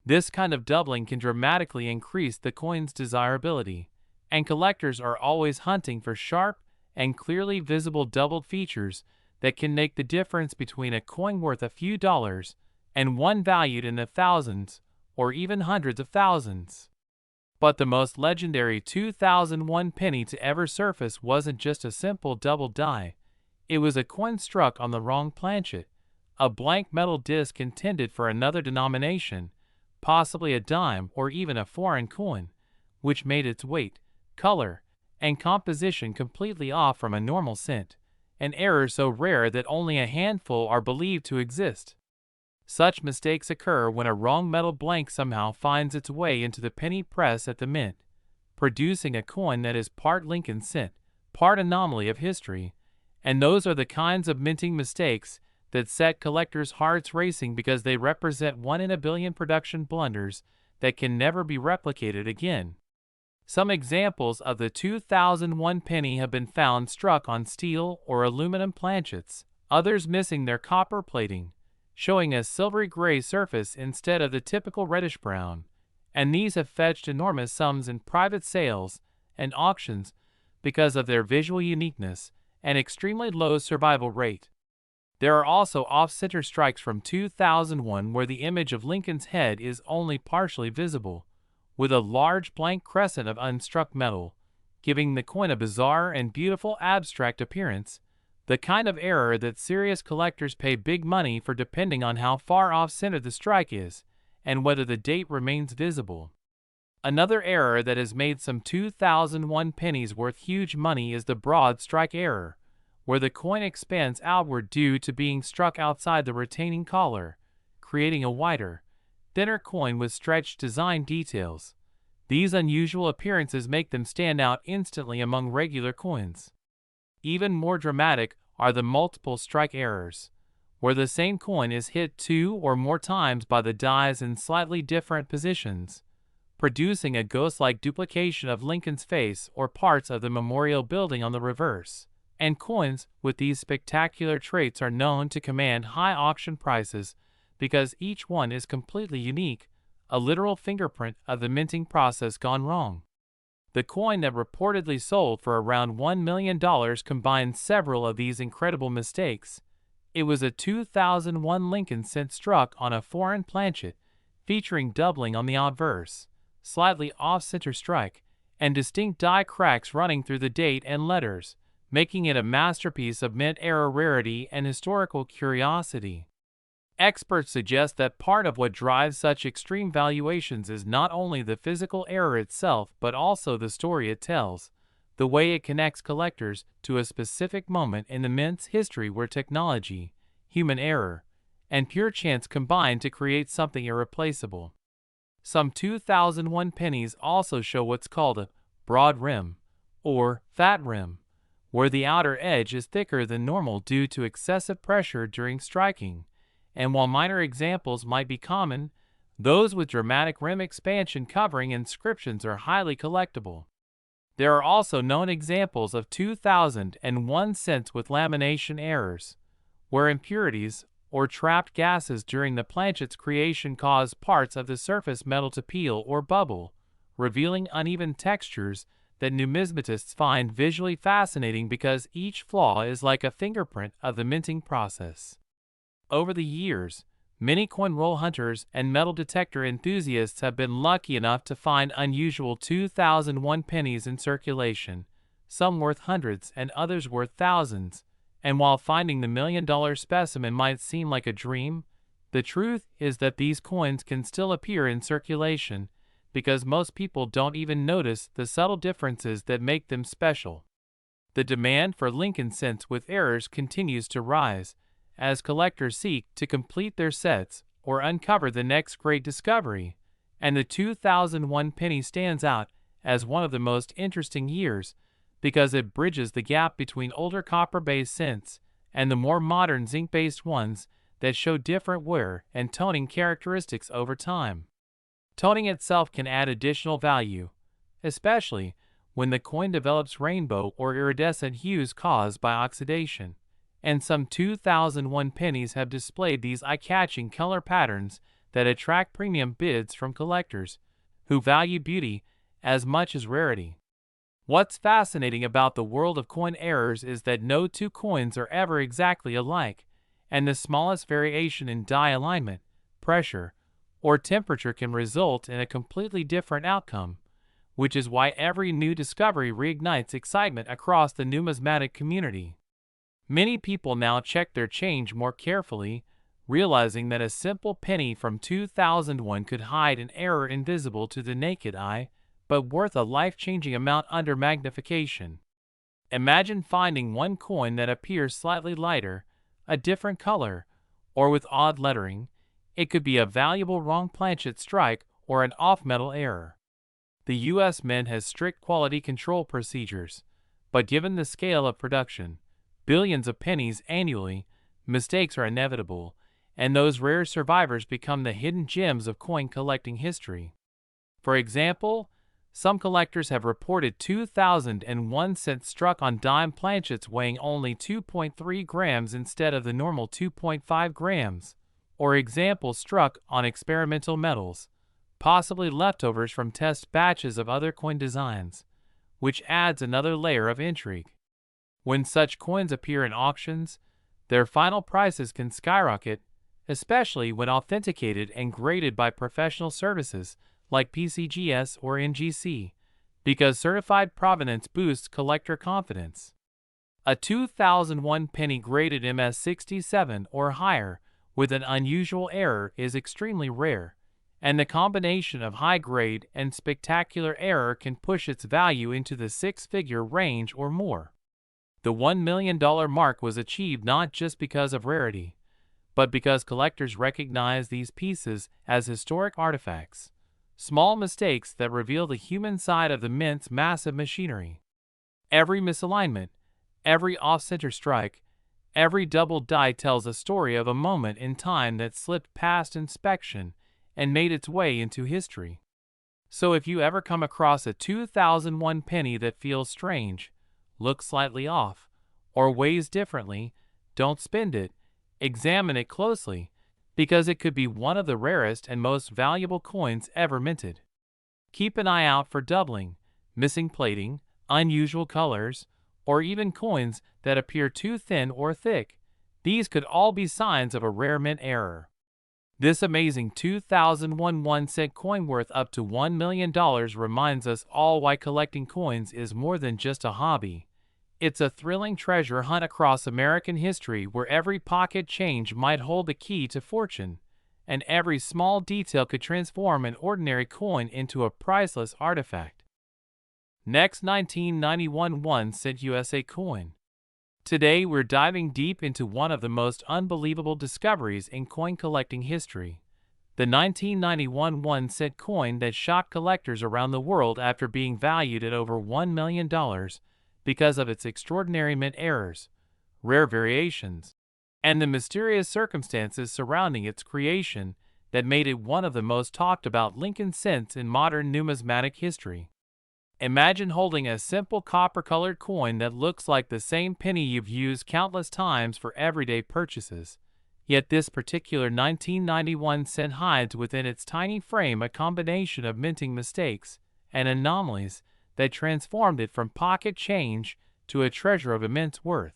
This kind of doubling can dramatically increase the coin's desirability, and collectors are always hunting for sharp and clearly visible doubled features that can make the difference between a coin worth a few dollars and one valued in the thousands or even hundreds of thousands. But the most legendary 2001 penny to ever surface wasn't just a simple double die. It was a coin struck on the wrong planchet, a blank metal disc intended for another denomination, possibly a dime or even a foreign coin, which made its weight, color, and composition completely off from a normal cent, an error so rare that only a handful are believed to exist. Such mistakes occur when a wrong metal blank somehow finds its way into the penny press at the mint, producing a coin that is part Lincoln cent, part anomaly of history, and those are the kinds of minting mistakes that set collectors' hearts racing because they represent 1 in a billion production blunders that can never be replicated again. Some examples of the 2001 penny have been found struck on steel or aluminum planchets, others missing their copper plating, showing a silvery gray surface instead of the typical reddish-brown, and these have fetched enormous sums in private sales and auctions because of their visual uniqueness and extremely low survival rate. There are also off-center strikes from 2001 where the image of Lincoln's head is only partially visible, with a large blank crescent of unstruck metal, giving the coin a bizarre and beautiful abstract appearance, the kind of error that serious collectors pay big money for depending on how far off-center the strike is and whether the date remains visible. Another error that has made some 2001 pennies worth huge money is the broad strike error, where the coin expands outward due to being struck outside the retaining collar, creating a wider, thinner coin with stretched design details. These unusual appearances make them stand out instantly among regular coins. Even more dramatic are the multiple strike errors, where the same coin is hit 2 or more times by the dies in slightly different positions, producing a ghost-like duplication of Lincoln's face or parts of the memorial building on the reverse. And coins with these spectacular traits are known to command high auction prices because each one is completely unique, a literal fingerprint of the minting process gone wrong. The coin that reportedly sold for around $1 million combined several of these incredible mistakes. It was a 2001 Lincoln cent struck on a foreign planchet, featuring doubling on the obverse, slightly off-center strike, and distinct die cracks running through the date and letters, making it a masterpiece of mint-era rarity and historical curiosity. Experts suggest that part of what drives such extreme valuations is not only the physical error itself but also the story it tells, the way it connects collectors to a specific moment in the mint's history where technology, human error, and pure chance combine to create something irreplaceable. Some 2001 pennies also show what's called a broad rim, or fat rim, where the outer edge is thicker than normal due to excessive pressure during striking, and while minor examples might be common, those with dramatic rim expansion covering inscriptions are highly collectible. There are also known examples of 2001 cents with lamination errors, where impurities or trapped gases during the planchet's creation cause parts of the surface metal to peel or bubble, revealing uneven textures that numismatists find visually fascinating because each flaw is like a fingerprint of the minting process. Over the years, many coin roll hunters and metal detector enthusiasts have been lucky enough to find unusual 2001 pennies in circulation, some worth hundreds and others worth thousands. And while finding the $1 million specimen might seem like a dream, the truth is that these coins can still appear in circulation because most people don't even notice the subtle differences that make them special. The demand for Lincoln cents with errors continues to rise as collectors seek to complete their sets or uncover the next great discovery, and the 2001 penny stands out as one of the most interesting years because it bridges the gap between older copper-based cents and the more modern zinc-based ones that show different wear and toning characteristics over time. Toning itself can add additional value, especially when the coin develops rainbow or iridescent hues caused by oxidation, and some 2001 pennies have displayed these eye-catching color patterns that attract premium bids from collectors who value beauty as much as rarity. What's fascinating about the world of coin errors is that no two coins are ever exactly alike, and the smallest variation in die alignment, pressure, or temperature can result in a completely different outcome, which is why every new discovery reignites excitement across the numismatic community. Many people now check their change more carefully, realizing that a simple penny from 2001 could hide an error invisible to the naked eye, but worth a life-changing amount under magnification. Imagine finding one coin that appears slightly lighter, a different color, or with odd lettering. It could be a valuable wrong planchet strike or an off-metal error. The U.S. Mint has strict quality control procedures, but given the scale of production, billions of pennies annually, mistakes are inevitable, and those rare survivors become the hidden gems of coin collecting history. For example, some collectors have reported 2001 cents struck on dime planchets weighing only 2.3 grams instead of the normal 2.5 grams, or examples struck on experimental metals, possibly leftovers from test batches of other coin designs, which adds another layer of intrigue. When such coins appear in auctions, their final prices can skyrocket, especially when authenticated and graded by professional services like PCGS or NGC, because certified provenance boosts collector confidence. A 2001 penny graded MS67 or higher with an unusual error is extremely rare, and the combination of high grade and spectacular error can push its value into the six-figure range or more. The $1 million mark was achieved not just because of rarity, but because collectors recognize these pieces as historic artifacts, small mistakes that reveal the human side of the mint's massive machinery. Every misalignment, every off-center strike, every double die tells a story of a moment in time that slipped past inspection and made its way into history. So if you ever come across a 2001 penny that feels strange, looks slightly off, or weighs differently, don't spend it, examine it closely, because it could be one of the rarest and most valuable coins ever minted. Keep an eye out for doubling, missing plating, unusual colors, or even coins that appear too thin or thick. These could all be signs of a rare mint error. This amazing 2001 1-cent coin worth up to $1 million reminds us all why collecting coins is more than just a hobby. It's a thrilling treasure hunt across American history where every pocket change might hold the key to fortune, and every small detail could transform an ordinary coin into a priceless artifact. Next, 1991 1-cent USA coin. Today we're diving deep into one of the most unbelievable discoveries in coin collecting history. The 1991 1-cent coin that shocked collectors around the world after being valued at over $1 million because of its extraordinary mint errors, rare variations, and the mysterious circumstances surrounding its creation that made it one of the most talked about Lincoln cents in modern numismatic history. Imagine holding a simple copper-colored coin that looks like the same penny you've used countless times for everyday purchases. Yet this particular 1991 cent hides within its tiny frame a combination of minting mistakes and anomalies that transformed it from pocket change to a treasure of immense worth.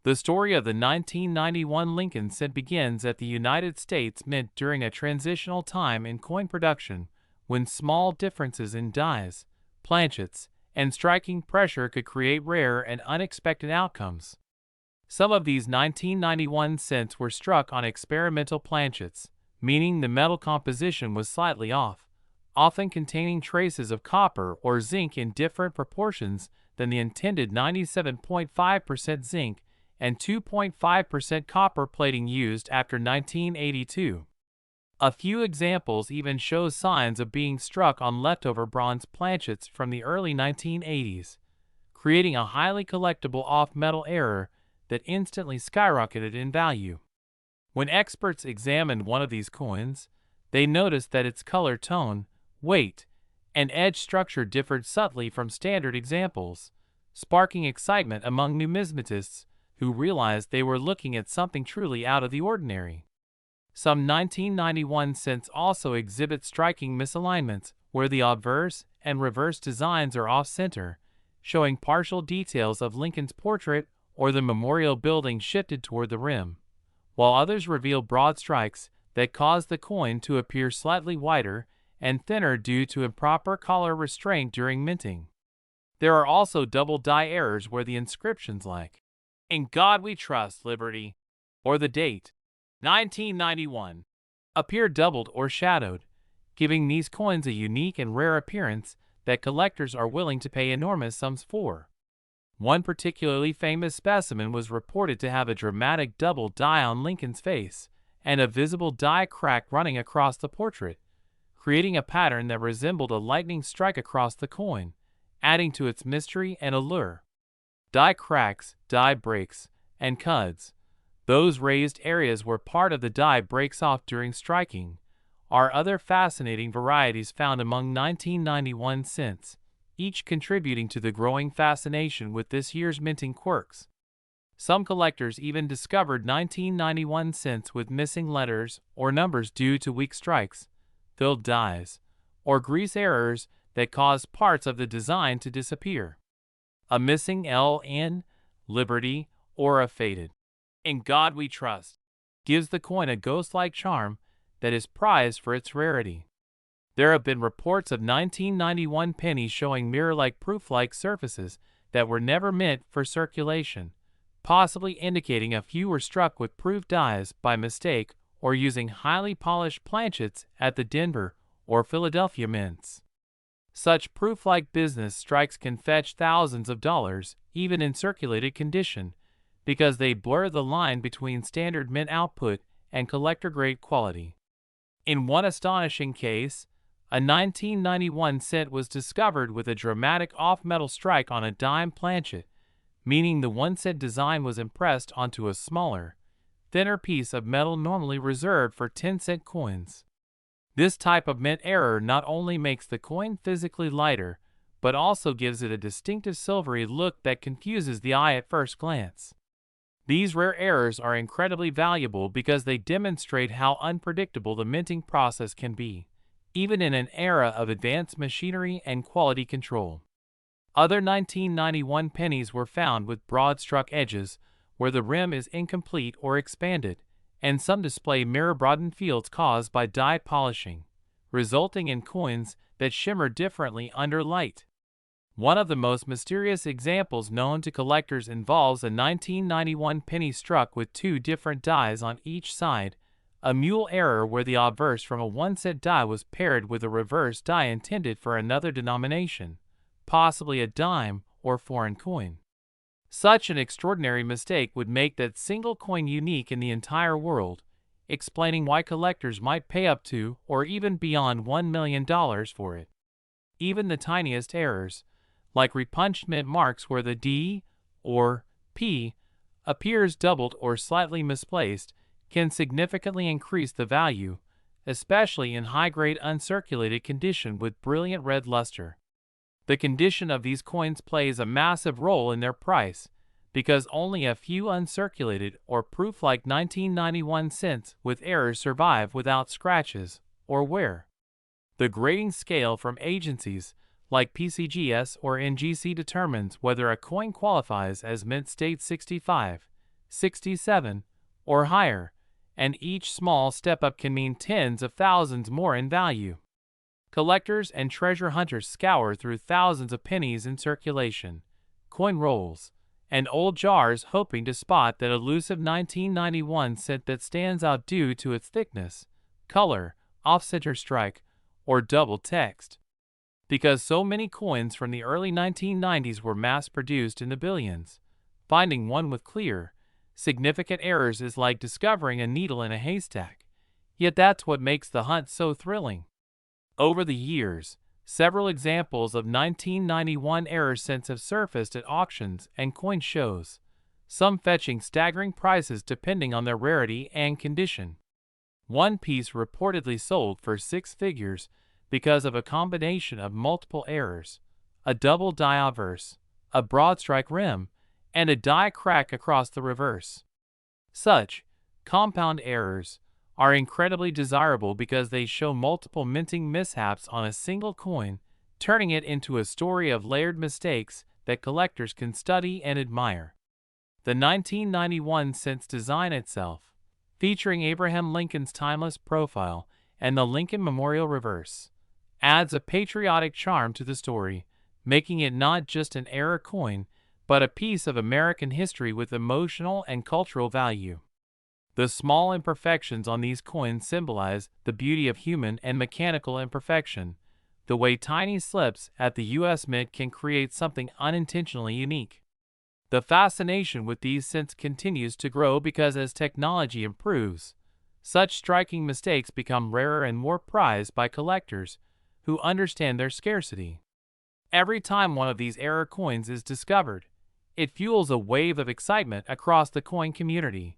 The story of the 1991 Lincoln cent begins at the United States Mint during a transitional time in coin production when small differences in dies, planchets, and striking pressure could create rare and unexpected outcomes. Some of these 1991 cents were struck on experimental planchets, meaning the metal composition was slightly off, often containing traces of copper or zinc in different proportions than the intended 97.5% zinc and 2.5% copper plating used after 1982. A few examples even show signs of being struck on leftover bronze planchets from the early 1980s, creating a highly collectible off-metal error that instantly skyrocketed in value. When experts examined one of these coins, they noticed that its color tone, weight, and edge structure differed subtly from standard examples, sparking excitement among numismatists who realized they were looking at something truly out of the ordinary. Some 1991 cents also exhibit striking misalignments where the obverse and reverse designs are off-center, showing partial details of Lincoln's portrait or the memorial building shifted toward the rim, while others reveal broad strikes that cause the coin to appear slightly wider and thinner due to improper collar restraint during minting. There are also double die errors where the inscriptions like, "In God We Trust, Liberty," or the date, 1991, appear doubled or shadowed, giving these coins a unique and rare appearance that collectors are willing to pay enormous sums for. One particularly famous specimen was reported to have a dramatic double die on Lincoln's face and a visible die crack running across the portrait, creating a pattern that resembled a lightning strike across the coin, adding to its mystery and allure. Die cracks, die breaks, and cuds, those raised areas where part of the die breaks off during striking, are other fascinating varieties found among 1991 cents, each contributing to the growing fascination with this year's minting quirks. Some collectors even discovered 1991 cents with missing letters or numbers due to weak strikes, filled dies, or grease errors that caused parts of the design to disappear. A missing L in Liberty or a faded "In God We Trust" gives the coin a ghost-like charm that is prized for its rarity. There have been reports of 1991 pennies showing mirror-like proof-like surfaces that were never meant for circulation, possibly indicating a few were struck with proof dies by mistake or using highly polished planchets at the Denver or Philadelphia mints. Such proof-like business strikes can fetch thousands of dollars, even in circulated condition, because they blur the line between standard mint output and collector-grade quality. In one astonishing case, a 1991 cent was discovered with a dramatic off-metal strike on a dime planchet, meaning the 1-cent design was impressed onto a smaller, thinner piece of metal normally reserved for 10-cent coins. This type of mint error not only makes the coin physically lighter, but also gives it a distinctive silvery look that confuses the eye at first glance. These rare errors are incredibly valuable because they demonstrate how unpredictable the minting process can be, even in an era of advanced machinery and quality control. Other 1991 pennies were found with broad-struck edges where the rim is incomplete or expanded, and some display mirror-broadened fields caused by die polishing, resulting in coins that shimmer differently under light. One of the most mysterious examples known to collectors involves a 1991 penny struck with two different dies on each side, a mule error where the obverse from a 1-cent die was paired with a reverse die intended for another denomination, possibly a dime or foreign coin. Such an extraordinary mistake would make that single coin unique in the entire world, explaining why collectors might pay up to or even beyond $1 million for it. Even the tiniest errors, like repunched mint marks where the D or P appears doubled or slightly misplaced, can significantly increase the value, especially in high-grade uncirculated condition with brilliant red luster. The condition of these coins plays a massive role in their price, because only a few uncirculated or proof like 1991 cents with errors survive without scratches or wear. The grading scale from agencies like PCGS or NGC determines whether a coin qualifies as mint state 65, 67, or higher, and each small step-up can mean tens of thousands more in value. Collectors and treasure hunters scour through thousands of pennies in circulation, coin rolls, and old jars hoping to spot that elusive 1991 cent that stands out due to its thickness, color, off-center strike, or double text. Because so many coins from the early 1990s were mass-produced in the billions, finding one with clear, significant errors is like discovering a needle in a haystack, yet that's what makes the hunt so thrilling. Over the years, several examples of 1991 error cents have surfaced at auctions and coin shows, some fetching staggering prices depending on their rarity and condition. One piece reportedly sold for six figures because of a combination of multiple errors, a double die obverse, a broad strike rim, and a die crack across the reverse. Such compound errors are incredibly desirable because they show multiple minting mishaps on a single coin, turning it into a story of layered mistakes that collectors can study and admire. The 1991 cents design itself, featuring Abraham Lincoln's timeless profile and the Lincoln Memorial reverse, adds a patriotic charm to the story, making it not just an error coin, but a piece of American history with emotional and cultural value. The small imperfections on these coins symbolize the beauty of human and mechanical imperfection, the way tiny slips at the U.S. Mint can create something unintentionally unique. The fascination with these cents continues to grow because as technology improves, such striking mistakes become rarer and more prized by collectors who understand their scarcity. Every time one of these error coins is discovered, it fuels a wave of excitement across the coin community,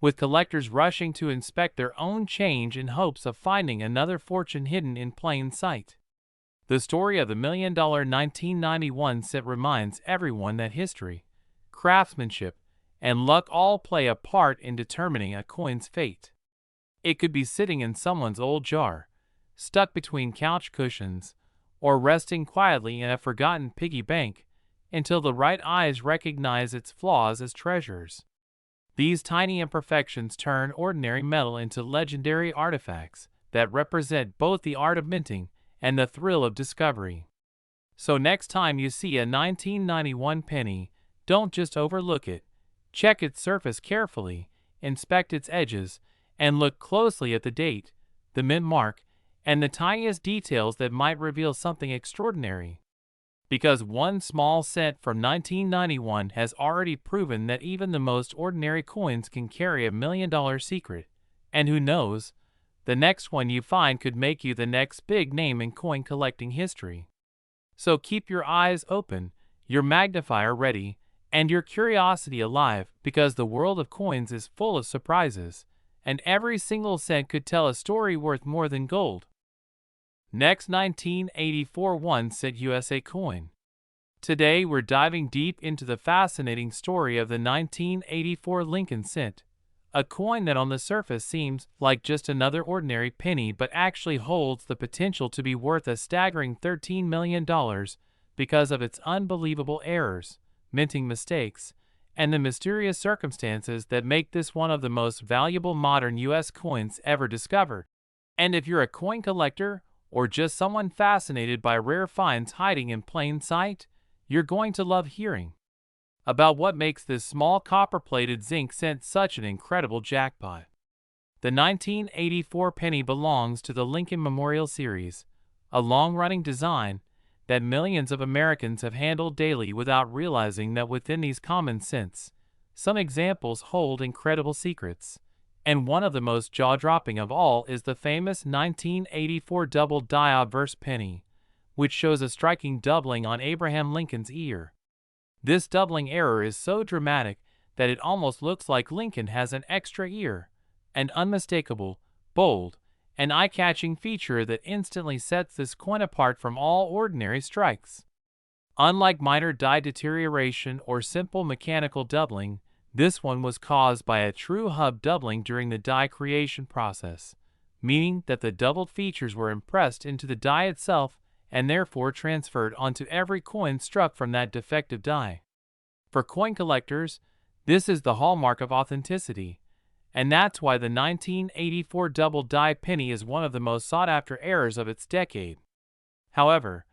with collectors rushing to inspect their own change in hopes of finding another fortune hidden in plain sight. The story of the $1 million 1991 cent reminds everyone that history, craftsmanship, and luck all play a part in determining a coin's fate. It could be sitting in someone's old jar, stuck between couch cushions, or resting quietly in a forgotten piggy bank until the right eyes recognize its flaws as treasures. These tiny imperfections turn ordinary metal into legendary artifacts that represent both the art of minting and the thrill of discovery. So next time you see a 1991 penny, don't just overlook it. Check its surface carefully, inspect its edges, and look closely at the date, the mint mark, and the tiniest details that might reveal something extraordinary. Because one small cent from 1991 has already proven that even the most ordinary coins can carry $1 million secret, and who knows, the next one you find could make you the next big name in coin collecting history. So keep your eyes open, your magnifier ready, and your curiosity alive, because the world of coins is full of surprises, and every single cent could tell a story worth more than gold. Next, 1984 1 cent USA coin. Today we're diving deep into the fascinating story of the 1984 Lincoln cent, a coin that on the surface seems like just another ordinary penny but actually holds the potential to be worth a staggering $13 million because of its unbelievable errors, minting mistakes, and the mysterious circumstances that make this one of the most valuable modern U.S. coins ever discovered. And if you're a coin collector, or just someone fascinated by rare finds hiding in plain sight, you're going to love hearing about what makes this small copper-plated zinc cent such an incredible jackpot. The 1984 penny belongs to the Lincoln Memorial Series, a long-running design that millions of Americans have handled daily without realizing that within these common sense, some examples hold incredible secrets. And one of the most jaw-dropping of all is the famous 1984 double-die obverse penny, which shows a striking doubling on Abraham Lincoln's ear. This doubling error is so dramatic that it almost looks like Lincoln has an extra ear, an unmistakable, bold, and eye-catching feature that instantly sets this coin apart from all ordinary strikes. Unlike minor die deterioration or simple mechanical doubling, this one was caused by a true hub doubling during the die creation process, meaning that the doubled features were impressed into the die itself and therefore transferred onto every coin struck from that defective die. For coin collectors, this is the hallmark of authenticity, and that's why the 1984 double die penny is one of the most sought-after errors of its decade. However,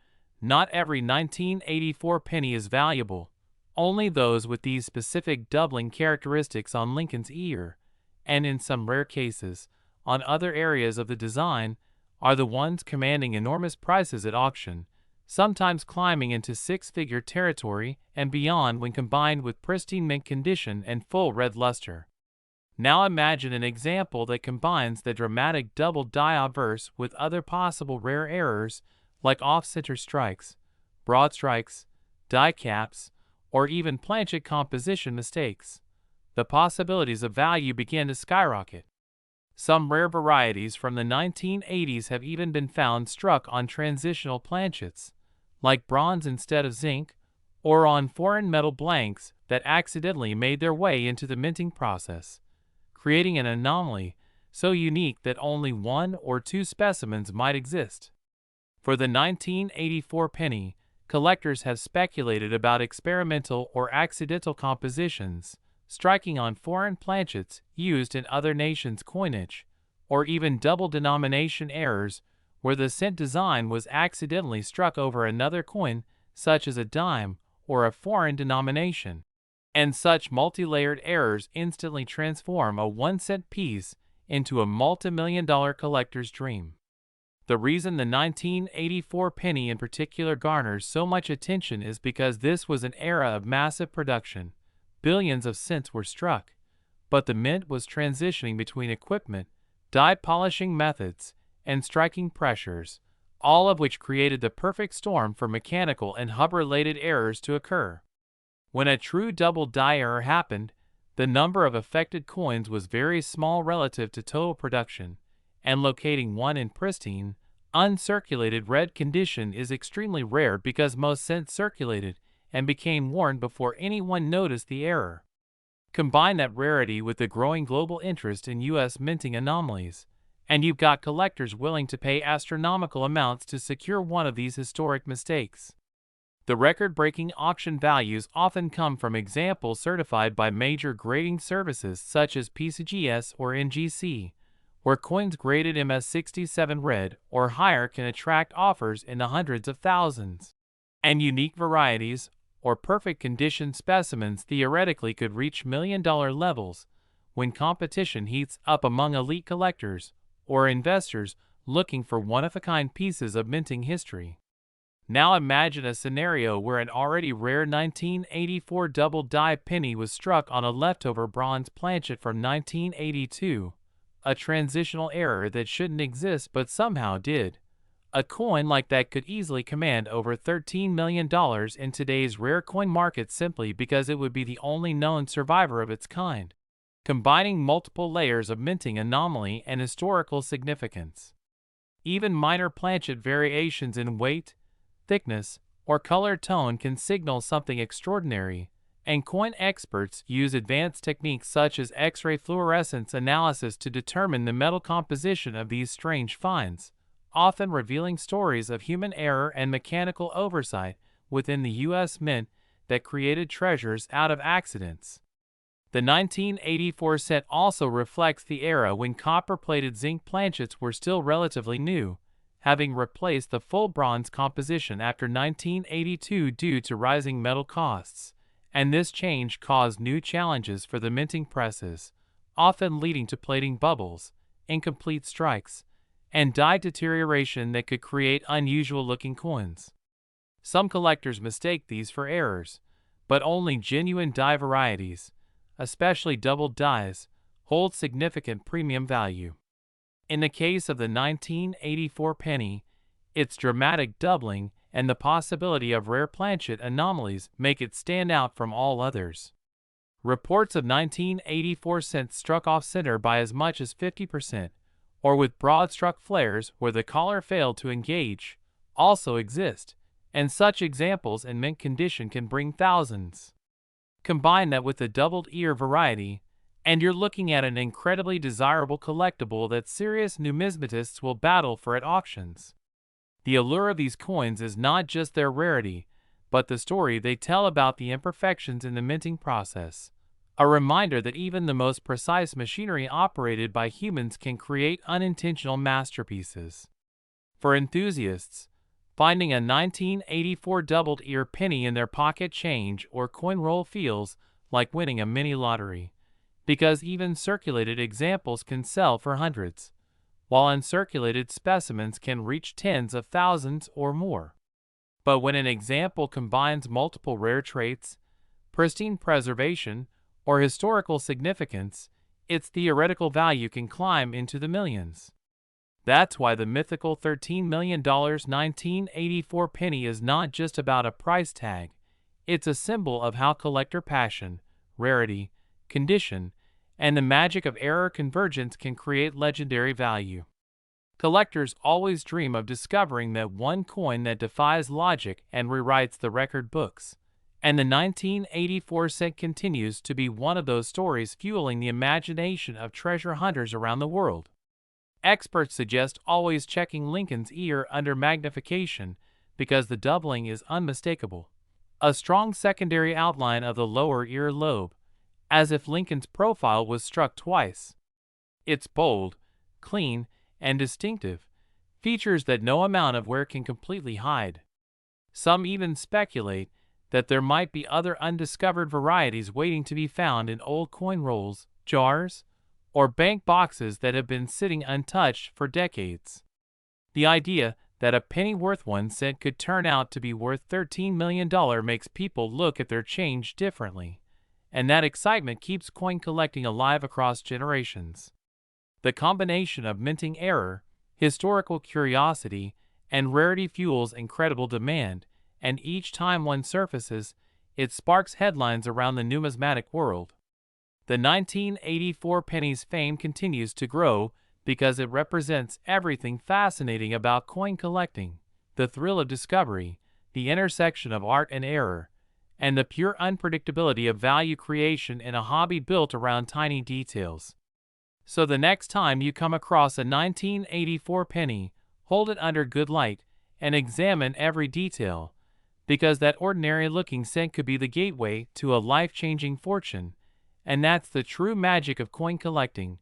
not every 1984 penny is valuable. Only those with these specific doubling characteristics on Lincoln's ear, and in some rare cases, on other areas of the design, are the ones commanding enormous prices at auction, sometimes climbing into six-figure territory and beyond when combined with pristine mint condition and full red luster. Now imagine an example that combines the dramatic double die obverse with other possible rare errors like off-center strikes, broad strikes, die caps, or even planchet composition mistakes. The possibilities of value begin to skyrocket. Some rare varieties from the 1980s have even been found struck on transitional planchets, like bronze instead of zinc, or on foreign metal blanks that accidentally made their way into the minting process, creating an anomaly so unique that only one or two specimens might exist. For the 1984 penny, collectors have speculated about experimental or accidental compositions, striking on foreign planchets used in other nations' coinage, or even double denomination errors where the cent design was accidentally struck over another coin, such as a dime or a foreign denomination. And such multi-layered errors instantly transform a 1-cent piece into a multi-million-dollar collector's dream. The reason the 1984 penny in particular garners so much attention is because this was an era of massive production. Billions of cents were struck, but the mint was transitioning between equipment, die polishing methods, and striking pressures, all of which created the perfect storm for mechanical and hub-related errors to occur. When a true double die error happened, the number of affected coins was very small relative to total production, and locating one in pristine, uncirculated red condition is extremely rare because most cents circulated and became worn before anyone noticed the error. Combine that rarity with the growing global interest in U.S. minting anomalies, and you've got collectors willing to pay astronomical amounts to secure one of these historic mistakes. The record-breaking auction values often come from examples certified by major grading services such as PCGS or NGC, where coins graded MS67 red or higher can attract offers in the hundreds of thousands. And unique varieties, or perfect condition specimens theoretically could reach million-dollar levels when competition heats up among elite collectors or investors looking for one-of-a-kind pieces of minting history. Now imagine a scenario where an already rare 1984 double die penny was struck on a leftover bronze planchet from 1982, a transitional error that shouldn't exist but somehow did. A coin like that could easily command over $13 million in today's rare coin market simply because it would be the only known survivor of its kind, combining multiple layers of minting anomaly and historical significance. Even minor planchet variations in weight, thickness, or color tone can signal something extraordinary, and coin experts use advanced techniques such as X-ray fluorescence analysis to determine the metal composition of these strange finds, often revealing stories of human error and mechanical oversight within the U.S. Mint that created treasures out of accidents. The 1984 set also reflects the era when copper-plated zinc planchets were still relatively new, having replaced the full bronze composition after 1982 due to rising metal costs, and this change caused new challenges for the minting presses, often leading to plating bubbles, incomplete strikes, and die deterioration that could create unusual-looking coins. Some collectors mistake these for errors, but only genuine die varieties, especially doubled dies, hold significant premium value. In the case of the 1984 penny, its dramatic doubling and the possibility of rare planchet anomalies make it stand out from all others. Reports of 1984 cents struck off center by as much as 50%, or with broad struck flares where the collar failed to engage, also exist, and such examples in mint condition can bring thousands. Combine that with the doubled ear variety, and you're looking at an incredibly desirable collectible that serious numismatists will battle for at auctions. The allure of these coins is not just their rarity, but the story they tell about the imperfections in the minting process. A reminder that even the most precise machinery operated by humans can create unintentional masterpieces. For enthusiasts, finding a 1984 doubled ear penny in their pocket change or coin roll feels like winning a mini lottery, because even circulated examples can sell for hundreds, while uncirculated specimens can reach tens of thousands or more. But when an example combines multiple rare traits, pristine preservation, or historical significance, its theoretical value can climb into the millions. That's why the mythical $13 million 1984 penny is not just about a price tag, it's a symbol of how collector passion, rarity, condition, and the magic of error convergence can create legendary value. Collectors always dream of discovering that one coin that defies logic and rewrites the record books, and the 1984 cent continues to be one of those stories fueling the imagination of treasure hunters around the world. Experts suggest always checking Lincoln's ear under magnification because the doubling is unmistakable. A strong secondary outline of the lower ear lobe, as if Lincoln's profile was struck twice. It's bold, clean, and distinctive, features that no amount of wear can completely hide. Some even speculate that there might be other undiscovered varieties waiting to be found in old coin rolls, jars, or bank boxes that have been sitting untouched for decades. The idea that a penny worth 1 cent could turn out to be worth $13 million makes people look at their change differently, and that excitement keeps coin collecting alive across generations. The combination of minting error, historical curiosity, and rarity fuels incredible demand, and each time one surfaces, it sparks headlines around the numismatic world. The 1984 penny's fame continues to grow because it represents everything fascinating about coin collecting: the thrill of discovery, the intersection of art and error, and the pure unpredictability of value creation in a hobby built around tiny details. So the next time you come across a 1984 penny, hold it under good light and examine every detail, because that ordinary-looking cent could be the gateway to a life-changing fortune, and that's the true magic of coin collecting.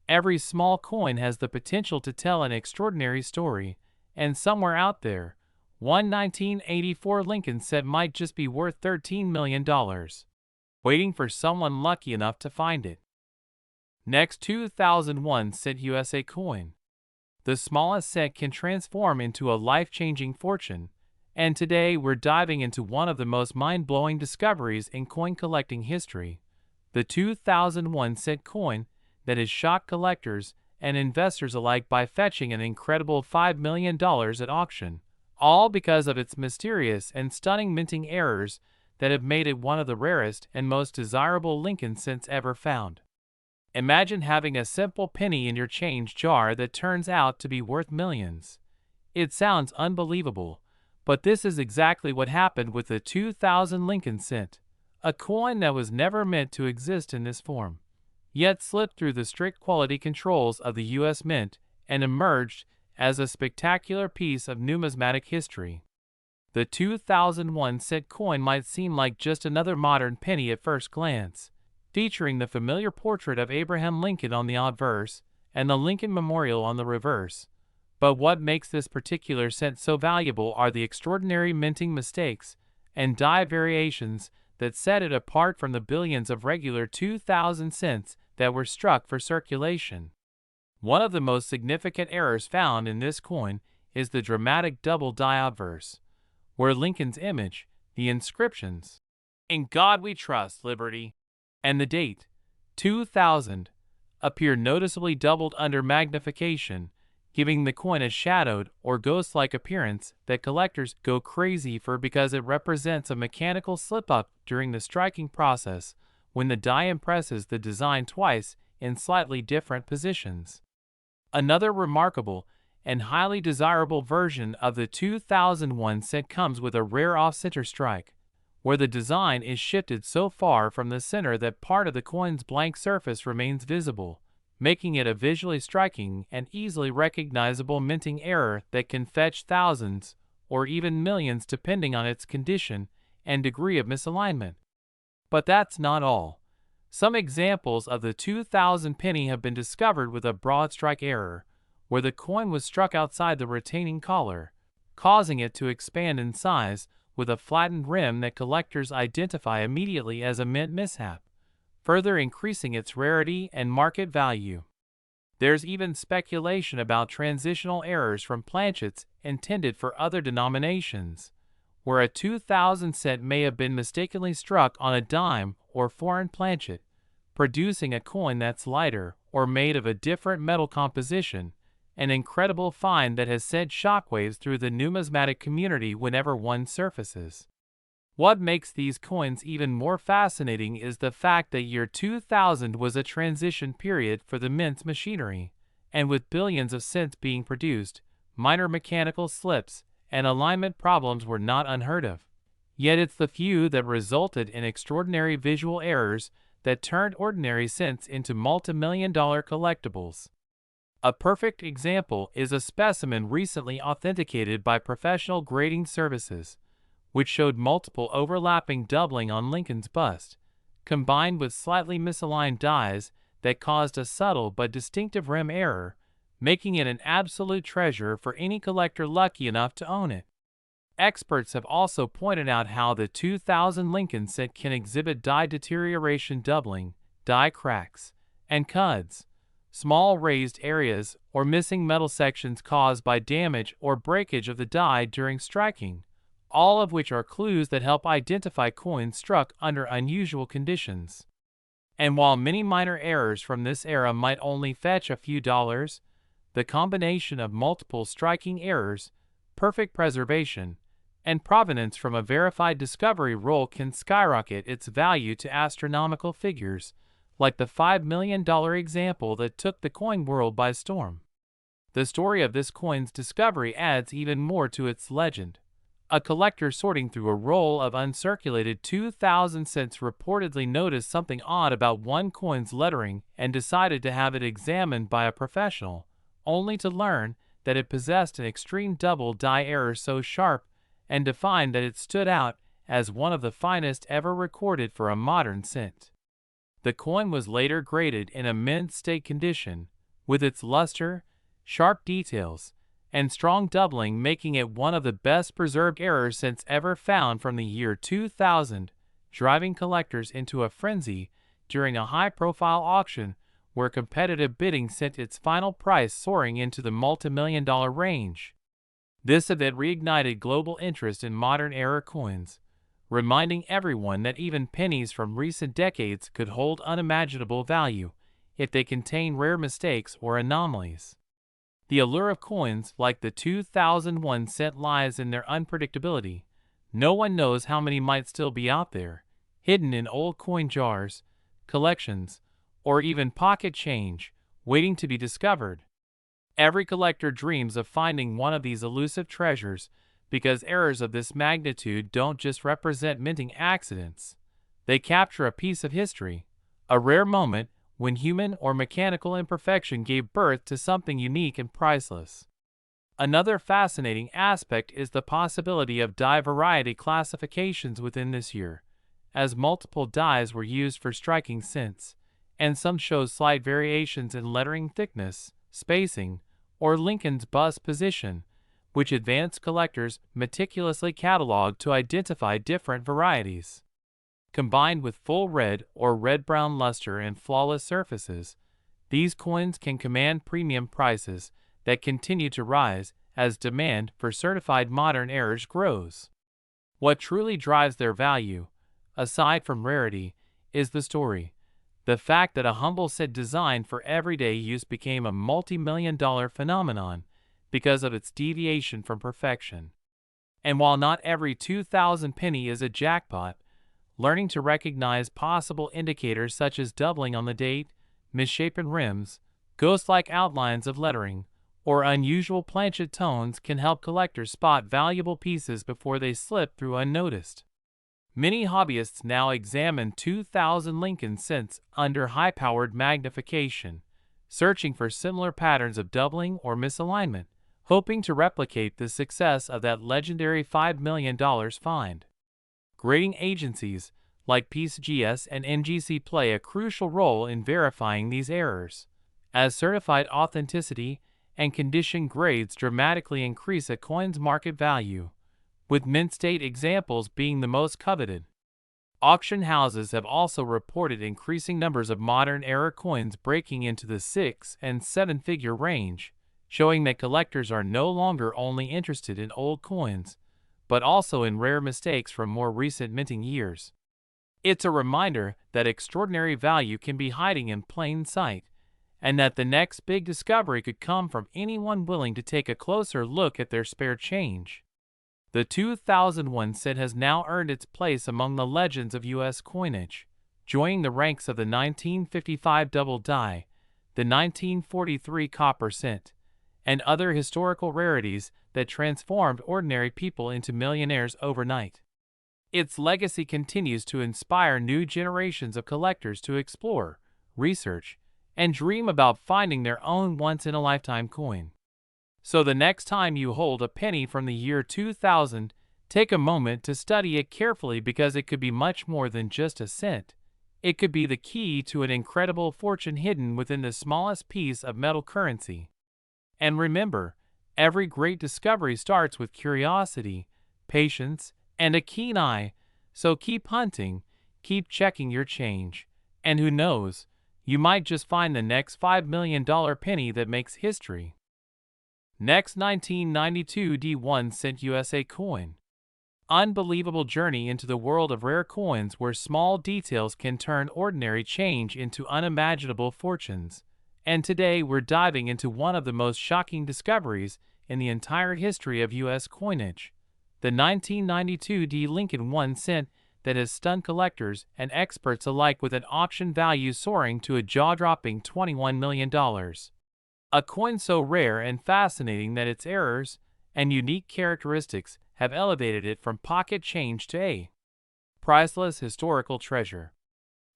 Every small coin has the potential to tell an extraordinary story, and somewhere out there, one 1984 Lincoln cent might just be worth $13 million, waiting for someone lucky enough to find it. Next, 2001 cent USA coin. The smallest cent can transform into a life-changing fortune, and today we're diving into one of the most mind-blowing discoveries in coin collecting history: the 2001 cent coin that has shocked collectors and investors alike by fetching an incredible $5 million at auction, all because of its mysterious and stunning minting errors that have made it one of the rarest and most desirable Lincoln cents ever found. Imagine having a simple penny in your change jar that turns out to be worth millions. It sounds unbelievable, but this is exactly what happened with the 2000 Lincoln cent, a coin that was never meant to exist in this form, yet slipped through the strict quality controls of the U.S. Mint and emerged as a spectacular piece of numismatic history. The 2001 cent coin might seem like just another modern penny at first glance, featuring the familiar portrait of Abraham Lincoln on the obverse and the Lincoln Memorial on the reverse. But what makes this particular cent so valuable are the extraordinary minting mistakes and die variations that set it apart from the billions of regular 2000 cents that were struck for circulation. One of the most significant errors found in this coin is the dramatic double die obverse, where Lincoln's image, the inscriptions, "In God We Trust, Liberty," and the date, 2000, appear noticeably doubled under magnification, giving the coin a shadowed or ghost-like appearance that collectors go crazy for because it represents a mechanical slip-up during the striking process when the die impresses the design twice in slightly different positions. Another remarkable and highly desirable version of the 2001 cent comes with a rare off-center strike, where the design is shifted so far from the center that part of the coin's blank surface remains visible, making it a visually striking and easily recognizable minting error that can fetch thousands or even millions depending on its condition and degree of misalignment. But that's not all. Some examples of the 2000 penny have been discovered with a broad strike error, where the coin was struck outside the retaining collar, causing it to expand in size with a flattened rim that collectors identify immediately as a mint mishap, further increasing its rarity and market value. There's even speculation about transitional errors from planchets intended for other denominations, where a 2000 cent may have been mistakenly struck on a dime or foreign planchet, producing a coin that's lighter or made of a different metal composition, an incredible find that has sent shockwaves through the numismatic community whenever one surfaces. What makes these coins even more fascinating is the fact that year 2000 was a transition period for the mint's machinery, and with billions of cents being produced, minor mechanical slips and alignment problems were not unheard of. Yet it's the few that resulted in extraordinary visual errors that turned ordinary cents into multi-million-dollar collectibles. A perfect example is a specimen recently authenticated by professional grading services, which showed multiple overlapping doubling on Lincoln's bust, combined with slightly misaligned dies that caused a subtle but distinctive rim error, making it an absolute treasure for any collector lucky enough to own it. Experts have also pointed out how the 2000 Lincoln cent can exhibit die deterioration, doubling, die cracks, and cuds, small raised areas or missing metal sections caused by damage or breakage of the die during striking, all of which are clues that help identify coins struck under unusual conditions. And while many minor errors from this era might only fetch a few dollars, the combination of multiple striking errors, perfect preservation, and provenance from a verified discovery roll can skyrocket its value to astronomical figures, like the $5 million example that took the coin world by storm. The story of this coin's discovery adds even more to its legend. A collector sorting through a roll of uncirculated 2000 cents reportedly noticed something odd about one coin's lettering and decided to have it examined by a professional, only to learn that it possessed an extreme double die error so sharp and defined that it stood out as one of the finest ever recorded for a modern cent. The coin was later graded in a mint state condition, with its luster, sharp details, and strong doubling making it one of the best preserved error cents ever found from the year 2000, driving collectors into a frenzy during a high-profile auction where competitive bidding sent its final price soaring into the multi-million-dollar range. This event reignited global interest in modern era coins, reminding everyone that even pennies from recent decades could hold unimaginable value if they contain rare mistakes or anomalies. The allure of coins like the 2001 cent lies in their unpredictability. No one knows how many might still be out there, hidden in old coin jars, collections, or even pocket change, waiting to be discovered. Every collector dreams of finding one of these elusive treasures because errors of this magnitude don't just represent minting accidents. They capture a piece of history, a rare moment when human or mechanical imperfection gave birth to something unique and priceless. Another fascinating aspect is the possibility of die variety classifications within this year, as multiple dies were used for striking cents, and some show slight variations in lettering thickness, spacing, or Lincoln's bust position, which advanced collectors meticulously catalog to identify different varieties. Combined with full red or red-brown luster and flawless surfaces, these coins can command premium prices that continue to rise as demand for certified modern errors grows. What truly drives their value, aside from rarity, is the story. The fact that a humble set designed for everyday use became a multi-million-dollar phenomenon because of its deviation from perfection. And while not every 2,000 penny is a jackpot, learning to recognize possible indicators such as doubling on the date, misshapen rims, ghost-like outlines of lettering, or unusual planchet tones can help collectors spot valuable pieces before they slip through unnoticed. Many hobbyists now examine 2,000 Lincoln cents under high-powered magnification, searching for similar patterns of doubling or misalignment, hoping to replicate the success of that legendary $5 million find. Grading agencies like PCGS and NGC play a crucial role in verifying these errors, as certified authenticity and condition grades dramatically increase a coin's market value, with mint-state examples being the most coveted. Auction houses have also reported increasing numbers of modern-era coins breaking into the 6- and 7-figure range, showing that collectors are no longer only interested in old coins, but also in rare mistakes from more recent minting years. It's a reminder that extraordinary value can be hiding in plain sight, and that the next big discovery could come from anyone willing to take a closer look at their spare change. The 2001 cent has now earned its place among the legends of U.S. coinage, joining the ranks of the 1955 double die, the 1943 copper cent, and other historical rarities that transformed ordinary people into millionaires overnight. Its legacy continues to inspire new generations of collectors to explore, research, and dream about finding their own once-in-a-lifetime coin. So the next time you hold a penny from the year 2000, take a moment to study it carefully because it could be much more than just a cent. It could be the key to an incredible fortune hidden within the smallest piece of metal currency. And remember, every great discovery starts with curiosity, patience, and a keen eye, so keep hunting, keep checking your change, and who knows, you might just find the next $5 million penny that makes history. Next, 1992 D1 cent USA coin. Unbelievable journey into the world of rare coins where small details can turn ordinary change into unimaginable fortunes. And today we're diving into one of the most shocking discoveries in the entire history of U.S. coinage, the 1992 D Lincoln 1 cent that has stunned collectors and experts alike with an auction value soaring to a jaw-dropping $21 million. A coin so rare and fascinating that its errors and unique characteristics have elevated it from pocket change to a priceless historical treasure.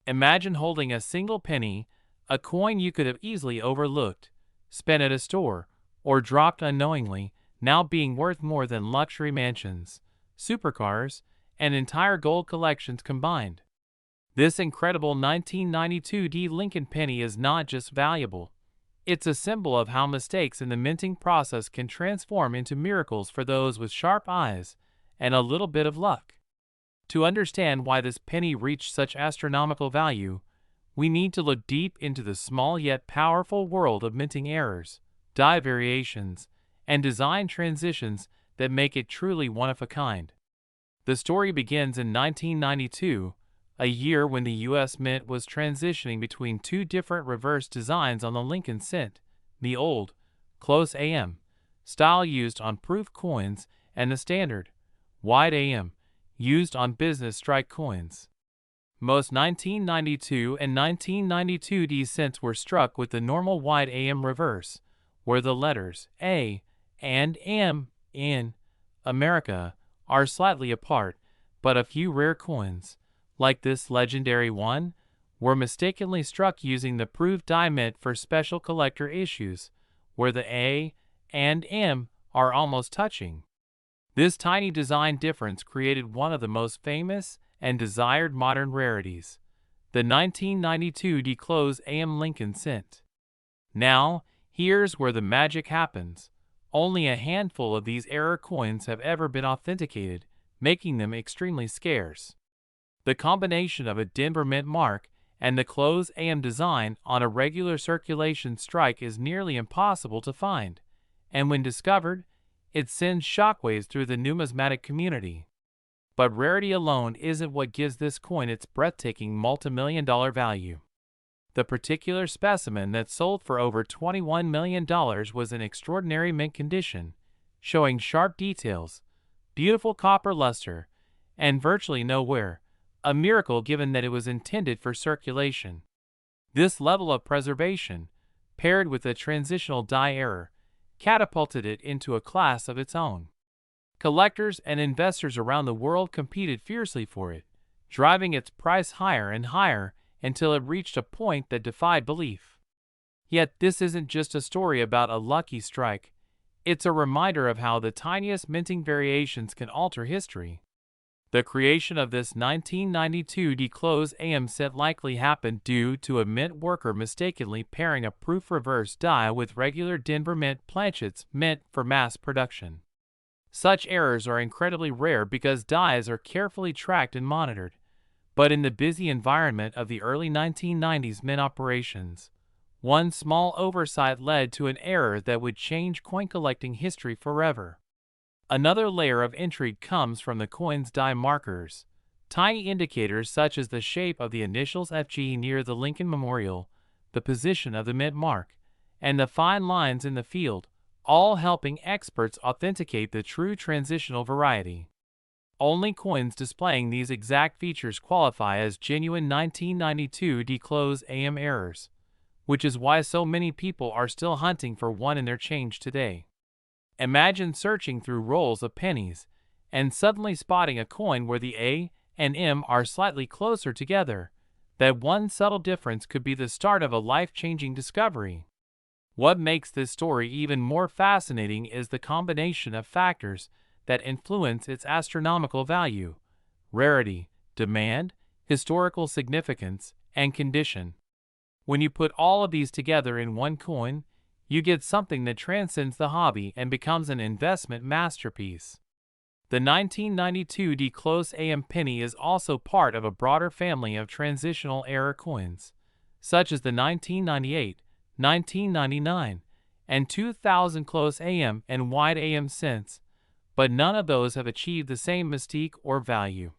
Imagine holding a single penny, a coin you could have easily overlooked, spent at a store, or dropped unknowingly, now being worth more than luxury mansions, supercars, and entire gold collections combined. This incredible 1992 D Lincoln penny is not just valuable. It's a symbol of how mistakes in the minting process can transform into miracles for those with sharp eyes and a little bit of luck. To understand why this penny reached such astronomical value, we need to look deep into the small yet powerful world of minting errors, die variations, and design transitions that make it truly one of a kind. The story begins in 1992, a year when the U.S. Mint was transitioning between two different reverse designs on the Lincoln cent, the old, close AM, style used on proof coins, and the standard, wide AM, used on business strike coins. Most 1992 and 1992 D cents were struck with the normal wide AM reverse, where the letters A and M in America are slightly apart, but a few rare coins, like this legendary one, were mistakenly struck using the proved die mint for special collector issues, where the A and M are almost touching. This tiny design difference created one of the most famous and desired modern rarities, the 1992 D close AM Lincoln cent. Now, here's where the magic happens. Only a handful of these error coins have ever been authenticated, making them extremely scarce. The combination of a Denver Mint mark and the close AM design on a regular circulation strike is nearly impossible to find, and when discovered, it sends shockwaves through the numismatic community. But rarity alone isn't what gives this coin its breathtaking multi-million-dollar value. The particular specimen that sold for over $21 million was in extraordinary mint condition, showing sharp details, beautiful copper luster, and virtually no wear, a miracle given that it was intended for circulation. This level of preservation, paired with a transitional die error, catapulted it into a class of its own. Collectors and investors around the world competed fiercely for it, driving its price higher and higher until it reached a point that defied belief. Yet this isn't just a story about a lucky strike, it's a reminder of how the tiniest minting variations can alter history. The creation of this 1992 D-Close AM set likely happened due to a mint worker mistakenly pairing a proof reverse die with regular Denver Mint planchets meant for mass production. Such errors are incredibly rare because dies are carefully tracked and monitored, but in the busy environment of the early 1990s mint operations, one small oversight led to an error that would change coin collecting history forever. Another layer of intrigue comes from the coin's die markers, tiny indicators such as the shape of the initials FG near the Lincoln Memorial, the position of the mint mark, and the fine lines in the field, all helping experts authenticate the true transitional variety. Only coins displaying these exact features qualify as genuine 1992 D-Close AM errors, which is why so many people are still hunting for one in their change today. Imagine searching through rolls of pennies and suddenly spotting a coin where the A and M are slightly closer together. That one subtle difference could be the start of a life-changing discovery. What makes this story even more fascinating is the combination of factors that influence its astronomical value: rarity, demand, historical significance, and condition. When you put all of these together in one coin, you get something that transcends the hobby and becomes an investment masterpiece. The 1992 D-Close AM penny is also part of a broader family of transitional error coins, such as the 1998, 1999, and 2000 close AM and wide AM cents, but none of those have achieved the same mystique or value.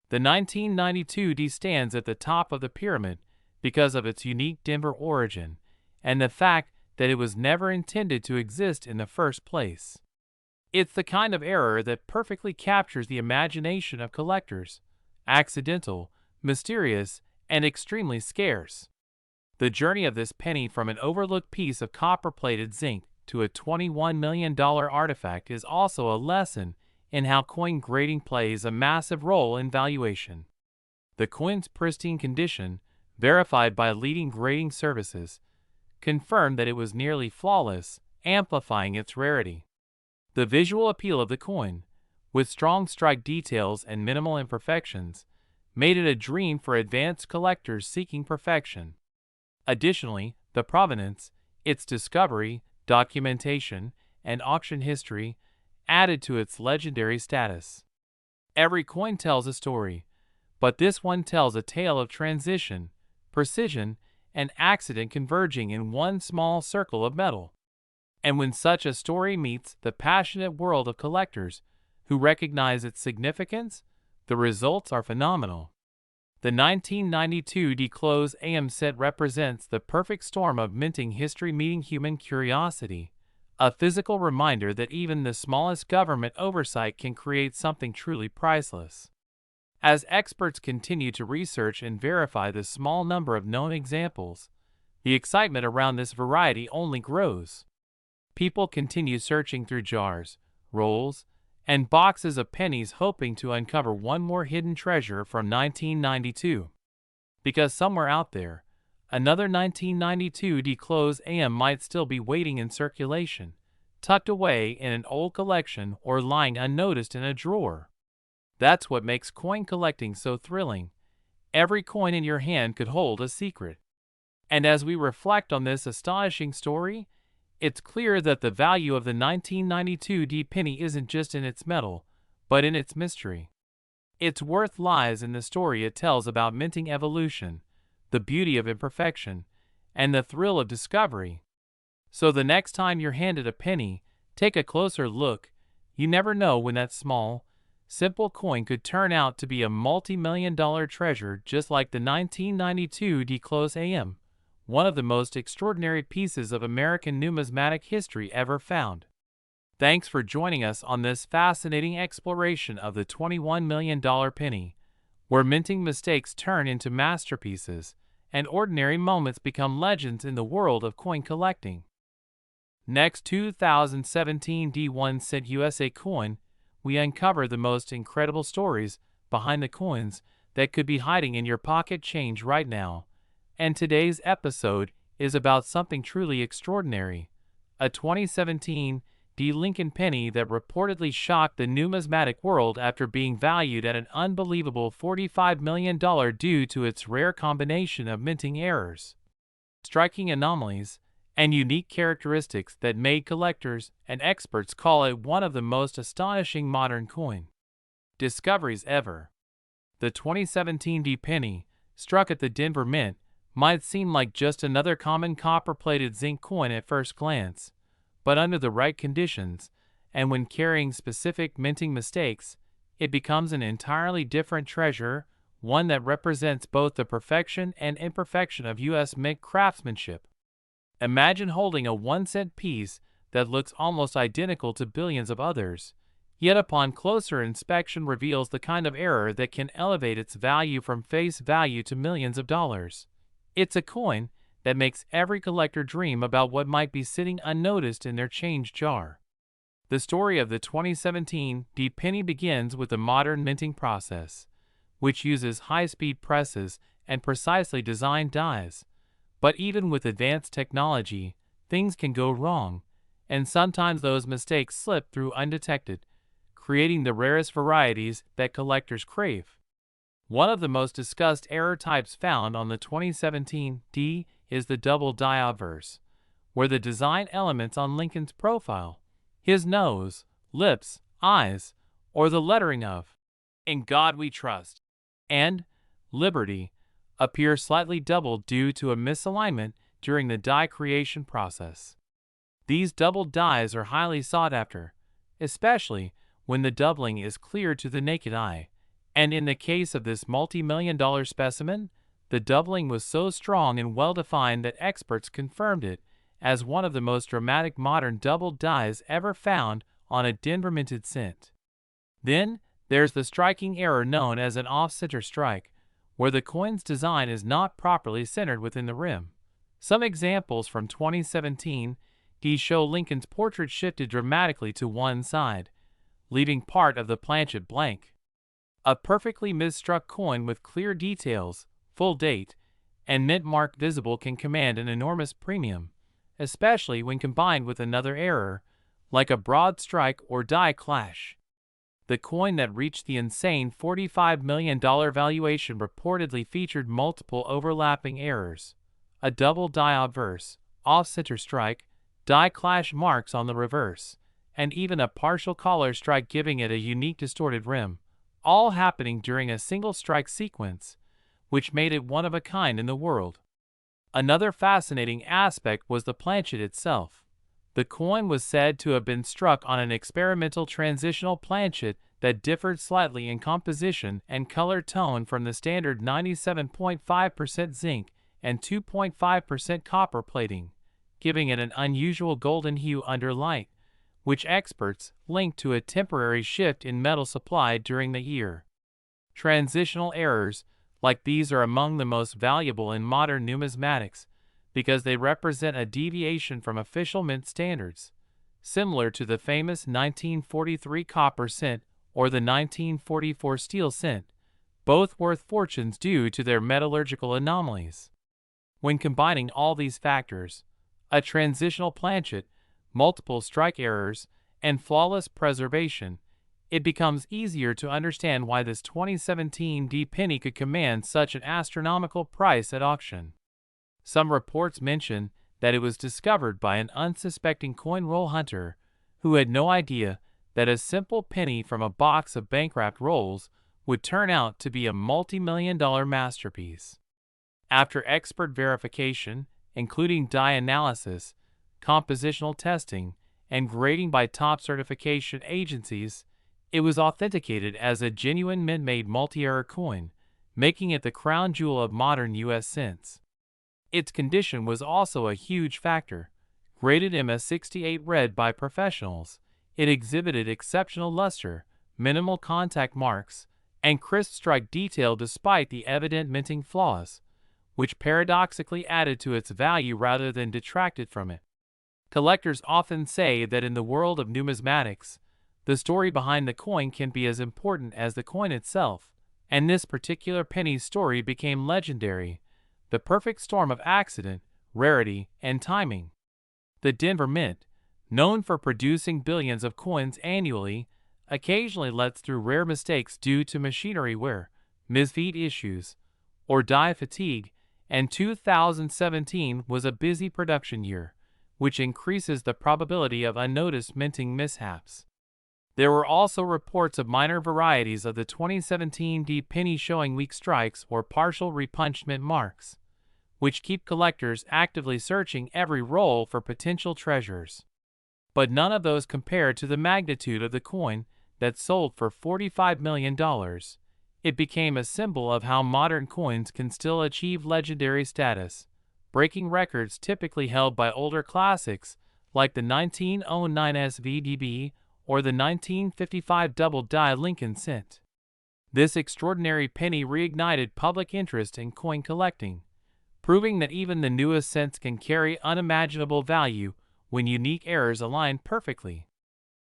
The 1992 D stands at the top of the pyramid because of its unique Denver origin and the fact that it was never intended to exist in the first place. It's the kind of error that perfectly captures the imagination of collectors: accidental, mysterious, and extremely scarce. The journey of this penny from an overlooked piece of copper-plated zinc to a $21 million artifact is also a lesson in how coin grading plays a massive role in valuation. The coin's pristine condition, verified by leading grading services, confirmed that it was nearly flawless, amplifying its rarity. The visual appeal of the coin, with strong strike details and minimal imperfections, made it a dream for advanced collectors seeking perfection. Additionally, the provenance, its discovery, documentation, and auction history added to its legendary status. Every coin tells a story, but this one tells a tale of transition, precision, and accident converging in one small circle of metal. And when such a story meets the passionate world of collectors who recognize its significance, the results are phenomenal. The 1992 D-Close AM set represents the perfect storm of minting history meeting human curiosity, a physical reminder that even the smallest government oversight can create something truly priceless. As experts continue to research and verify the small number of known examples, the excitement around this variety only grows. People continue searching through jars, rolls, and boxes of pennies hoping to uncover one more hidden treasure from 1992. Because somewhere out there, another 1992 D-Close AM might still be waiting in circulation, tucked away in an old collection or lying unnoticed in a drawer. That's what makes coin collecting so thrilling. Every coin in your hand could hold a secret. And as we reflect on this astonishing story, it's clear that the value of the 1992 D penny isn't just in its metal, but in its mystery. Its worth lies in the story it tells about minting evolution, the beauty of imperfection, and the thrill of discovery. So the next time you're handed a penny, take a closer look. You never know when that small, simple coin could turn out to be a multi-million-dollar treasure, just like the 1992 DeClose AM, one of the most extraordinary pieces of American numismatic history ever found. Thanks for joining us on this fascinating exploration of the $21 million penny, where minting mistakes turn into masterpieces and ordinary moments become legends in the world of coin collecting. Next, 2017 D1 cent USA coin, we uncover the most incredible stories behind the coins that could be hiding in your pocket change right now. And today's episode is about something truly extraordinary, a 2017 D Lincoln penny that reportedly shocked the numismatic world after being valued at an unbelievable $45 million due to its rare combination of minting errors, striking anomalies, and unique characteristics that made collectors and experts call it one of the most astonishing modern coin discoveries ever. The 2017 D penny, struck at the Denver Mint, might seem like just another common copper-plated zinc coin at first glance, but under the right conditions, and when carrying specific minting mistakes, it becomes an entirely different treasure, one that represents both the perfection and imperfection of U.S. mint craftsmanship. Imagine holding a 1-cent piece that looks almost identical to billions of others, yet upon closer inspection reveals the kind of error that can elevate its value from face value to millions of dollars. It's a coin that makes every collector dream about what might be sitting unnoticed in their change jar. The story of the 2017 D penny begins with the modern minting process, which uses high-speed presses and precisely designed dies. But even with advanced technology, things can go wrong, and sometimes those mistakes slip through undetected, creating the rarest varieties that collectors crave. One of the most discussed error types found on the 2017 D is the double die obverse, where the design elements on Lincoln's profile, his nose, lips, eyes, or the lettering of "In God We Trust" and "Liberty" appear slightly doubled due to a misalignment during the die creation process. These doubled dies are highly sought after, especially when the doubling is clear to the naked eye, and in the case of this multi-million-dollar specimen, the doubling was so strong and well-defined that experts confirmed it as one of the most dramatic modern doubled dies ever found on a Denver minted cent. Then, there's the striking error known as an off-center strike, where the coin's design is not properly centered within the rim. Some examples from 2017 D show Lincoln's portrait shifted dramatically to one side, leaving part of the planchet blank. A perfectly misstruck coin with clear details, full date, and mint mark visible can command an enormous premium, especially when combined with another error, like a broad strike or die clash. The coin that reached the insane $45 million valuation reportedly featured multiple overlapping errors, a double die obverse, off-center strike, die clash marks on the reverse, and even a partial collar strike, giving it a unique distorted rim, all happening during a single strike sequence, which made it one of a kind in the world. Another fascinating aspect was the planchet itself. The coin was said to have been struck on an experimental transitional planchet that differed slightly in composition and color tone from the standard 97.5% zinc and 2.5% copper plating, giving it an unusual golden hue under light, which experts link to a temporary shift in metal supply during the year. Transitional errors like these are among the most valuable in modern numismatics because they represent a deviation from official mint standards, similar to the famous 1943 copper cent or the 1944 steel cent, both worth fortunes due to their metallurgical anomalies. When combining all these factors, a transitional planchet, multiple strike errors, and flawless preservation, it becomes easier to understand why this 2017 D penny could command such an astronomical price at auction. Some reports mention that it was discovered by an unsuspecting coin roll hunter who had no idea that a simple penny from a box of bank-wrapped rolls would turn out to be a multi-million-dollar masterpiece. After expert verification, including die analysis, compositional testing, and grading by top certification agencies, It was authenticated as a genuine mint-made multi-era coin, making it the crown jewel of modern U.S. cents. Its condition was also a huge factor. Rated MS68 red by professionals, it exhibited exceptional luster, minimal contact marks, and crisp strike detail despite the evident minting flaws, which paradoxically added to its value rather than detracted from it. Collectors often say that in the world of numismatics, the story behind the coin can be as important as the coin itself, and this particular penny's story became legendary, the perfect storm of accident, rarity, and timing. The Denver Mint, known for producing billions of coins annually, occasionally lets through rare mistakes due to machinery wear, misfeed issues, or die fatigue, and 2017 was a busy production year, which increases the probability of unnoticed minting mishaps. There were also reports of minor varieties of the 2017 D penny showing weak strikes or partial repunched mint marks, which keep collectors actively searching every roll for potential treasures. But none of those compared to the magnitude of the coin that sold for $45 million. It became a symbol of how modern coins can still achieve legendary status, breaking records typically held by older classics like the 1909 SVDB or the 1955 double-die Lincoln cent. This extraordinary penny reignited public interest in coin collecting, proving that even the newest cents can carry unimaginable value when unique errors align perfectly.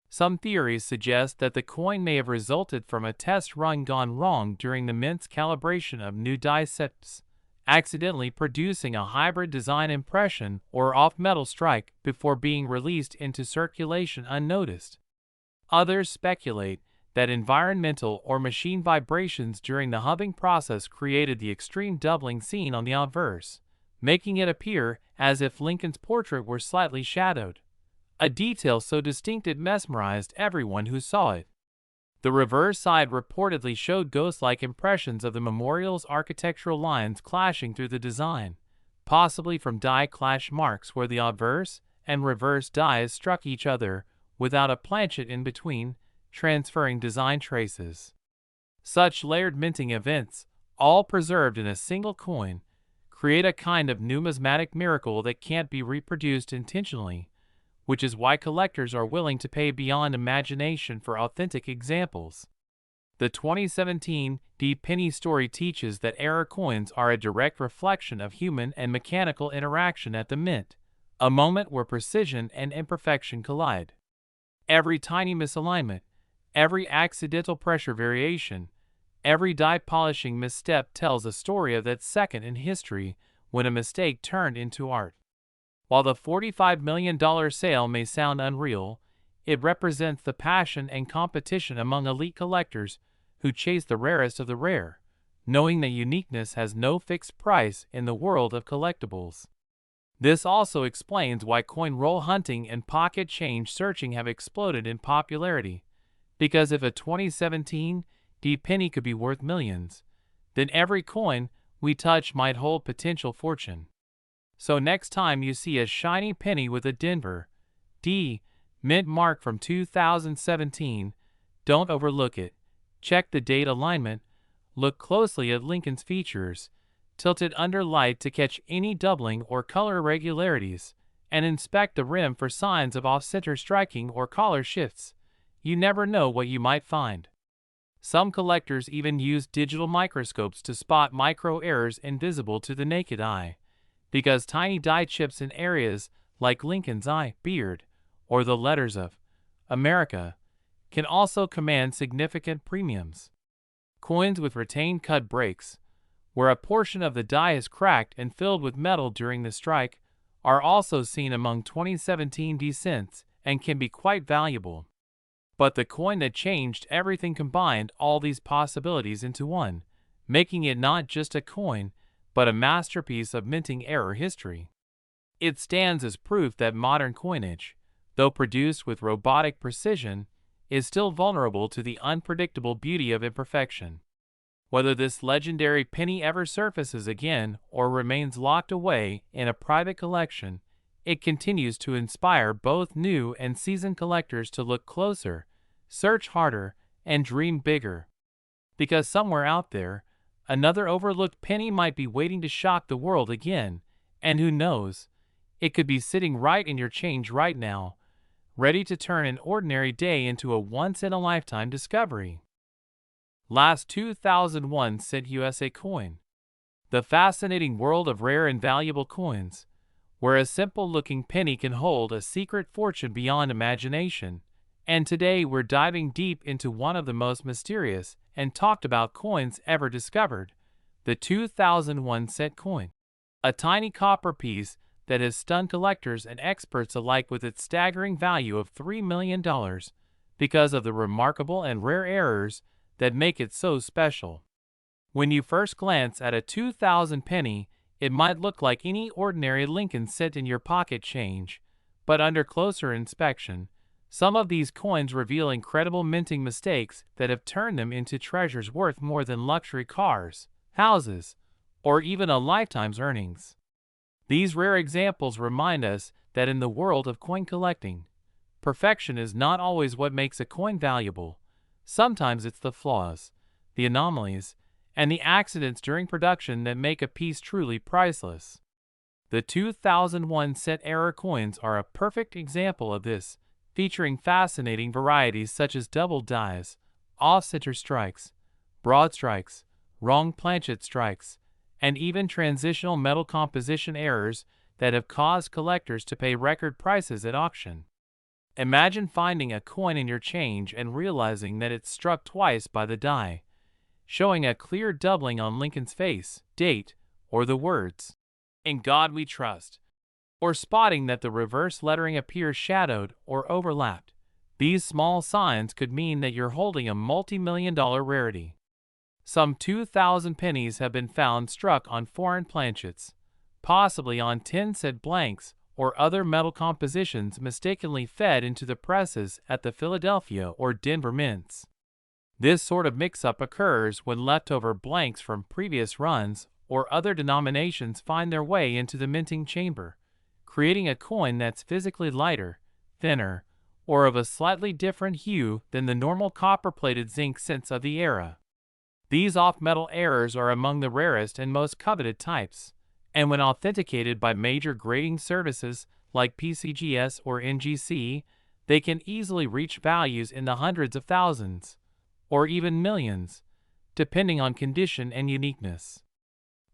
Some theories suggest that the coin may have resulted from a test run gone wrong during the mint's calibration of new die sets, accidentally producing a hybrid design impression or off-metal strike before being released into circulation unnoticed. Others speculate that environmental or machine vibrations during the hubbing process created the extreme doubling seen on the obverse, making it appear as if Lincoln's portrait were slightly shadowed, a detail so distinct it mesmerized everyone who saw it. The reverse side reportedly showed ghost-like impressions of the memorial's architectural lines clashing through the design, possibly from die clash marks where the obverse and reverse dies struck each other without a planchet in between, transferring design traces. Such layered minting events, all preserved in a single coin, create a kind of numismatic miracle that can't be reproduced intentionally, which is why collectors are willing to pay beyond imagination for authentic examples. The 2017 D penny story teaches that error coins are a direct reflection of human and mechanical interaction at the mint, a moment where precision and imperfection collide. Every tiny misalignment, every accidental pressure variation, every die polishing misstep tells a story of that second in history when a mistake turned into art. While the $45 million sale may sound unreal, it represents the passion and competition among elite collectors who chase the rarest of the rare, knowing that uniqueness has no fixed price in the world of collectibles. This also explains why coin roll hunting and pocket change searching have exploded in popularity, because if a 2017 D penny could be worth millions, then every coin we touch might hold potential fortune. So next time you see a shiny penny with a Denver D mint mark from 2017, don't overlook it. Check the date alignment, look closely at Lincoln's features, tilt it under light to catch any doubling or color irregularities, and inspect the rim for signs of off-center striking or collar shifts. You never know what you might find. Some collectors even use digital microscopes to spot micro errors invisible to the naked eye, because tiny die chips in areas like Lincoln's eye, beard, or the letters of America can also command significant premiums. Coins with retained cut breaks, where a portion of the die is cracked and filled with metal during the strike, are also seen among 2017 D cents and can be quite valuable. But the coin that changed everything combined all these possibilities into one, making it not just a coin, but a masterpiece of minting error history. It stands as proof that modern coinage, though produced with robotic precision, is still vulnerable to the unpredictable beauty of imperfection. Whether this legendary penny ever surfaces again or remains locked away in a private collection, it continues to inspire both new and seasoned collectors to look closer, search harder, and dream bigger. Because somewhere out there, another overlooked penny might be waiting to shock the world again, and who knows, it could be sitting right in your change right now, ready to turn an ordinary day into a once-in-a-lifetime discovery. Last 2001 cent USA coin. The fascinating world of rare and valuable coins, where a simple-looking penny can hold a secret fortune beyond imagination. And today we're diving deep into one of the most mysterious and talked about coins ever discovered, the 2001 cent coin. A tiny copper piece that has stunned collectors and experts alike with its staggering value of $3 million because of the remarkable and rare errors that make it so special. When you first glance at a 2000 penny, it might look like any ordinary Lincoln cent in your pocket change, but under closer inspection, some of these coins reveal incredible minting mistakes that have turned them into treasures worth more than luxury cars, houses, or even a lifetime's earnings. These rare examples remind us that in the world of coin collecting, perfection is not always what makes a coin valuable. Sometimes it's the flaws, the anomalies, and the accidents during production that make a piece truly priceless. The 2001 cent error coins are a perfect example of this, featuring fascinating varieties such as double dies, off-center strikes, broad strikes, wrong planchet strikes, and even transitional metal composition errors that have caused collectors to pay record prices at auction. Imagine finding a coin in your change and realizing that it's struck twice by the die, showing a clear doubling on Lincoln's face, date, or the words, "In God We Trust," or spotting that the reverse lettering appears shadowed or overlapped. These small signs could mean that you're holding a multi-million-dollar rarity. Some 2000 pennies have been found struck on foreign planchets, possibly on 10-cent blanks or other metal compositions mistakenly fed into the presses at the Philadelphia or Denver mints. This sort of mix-up occurs when leftover blanks from previous runs or other denominations find their way into the minting chamber, creating a coin that's physically lighter, thinner, or of a slightly different hue than the normal copper-plated zinc cents of the era. These off-metal errors are among the rarest and most coveted types, and when authenticated by major grading services like PCGS or NGC, they can easily reach values in the hundreds of thousands, or even millions, depending on condition and uniqueness.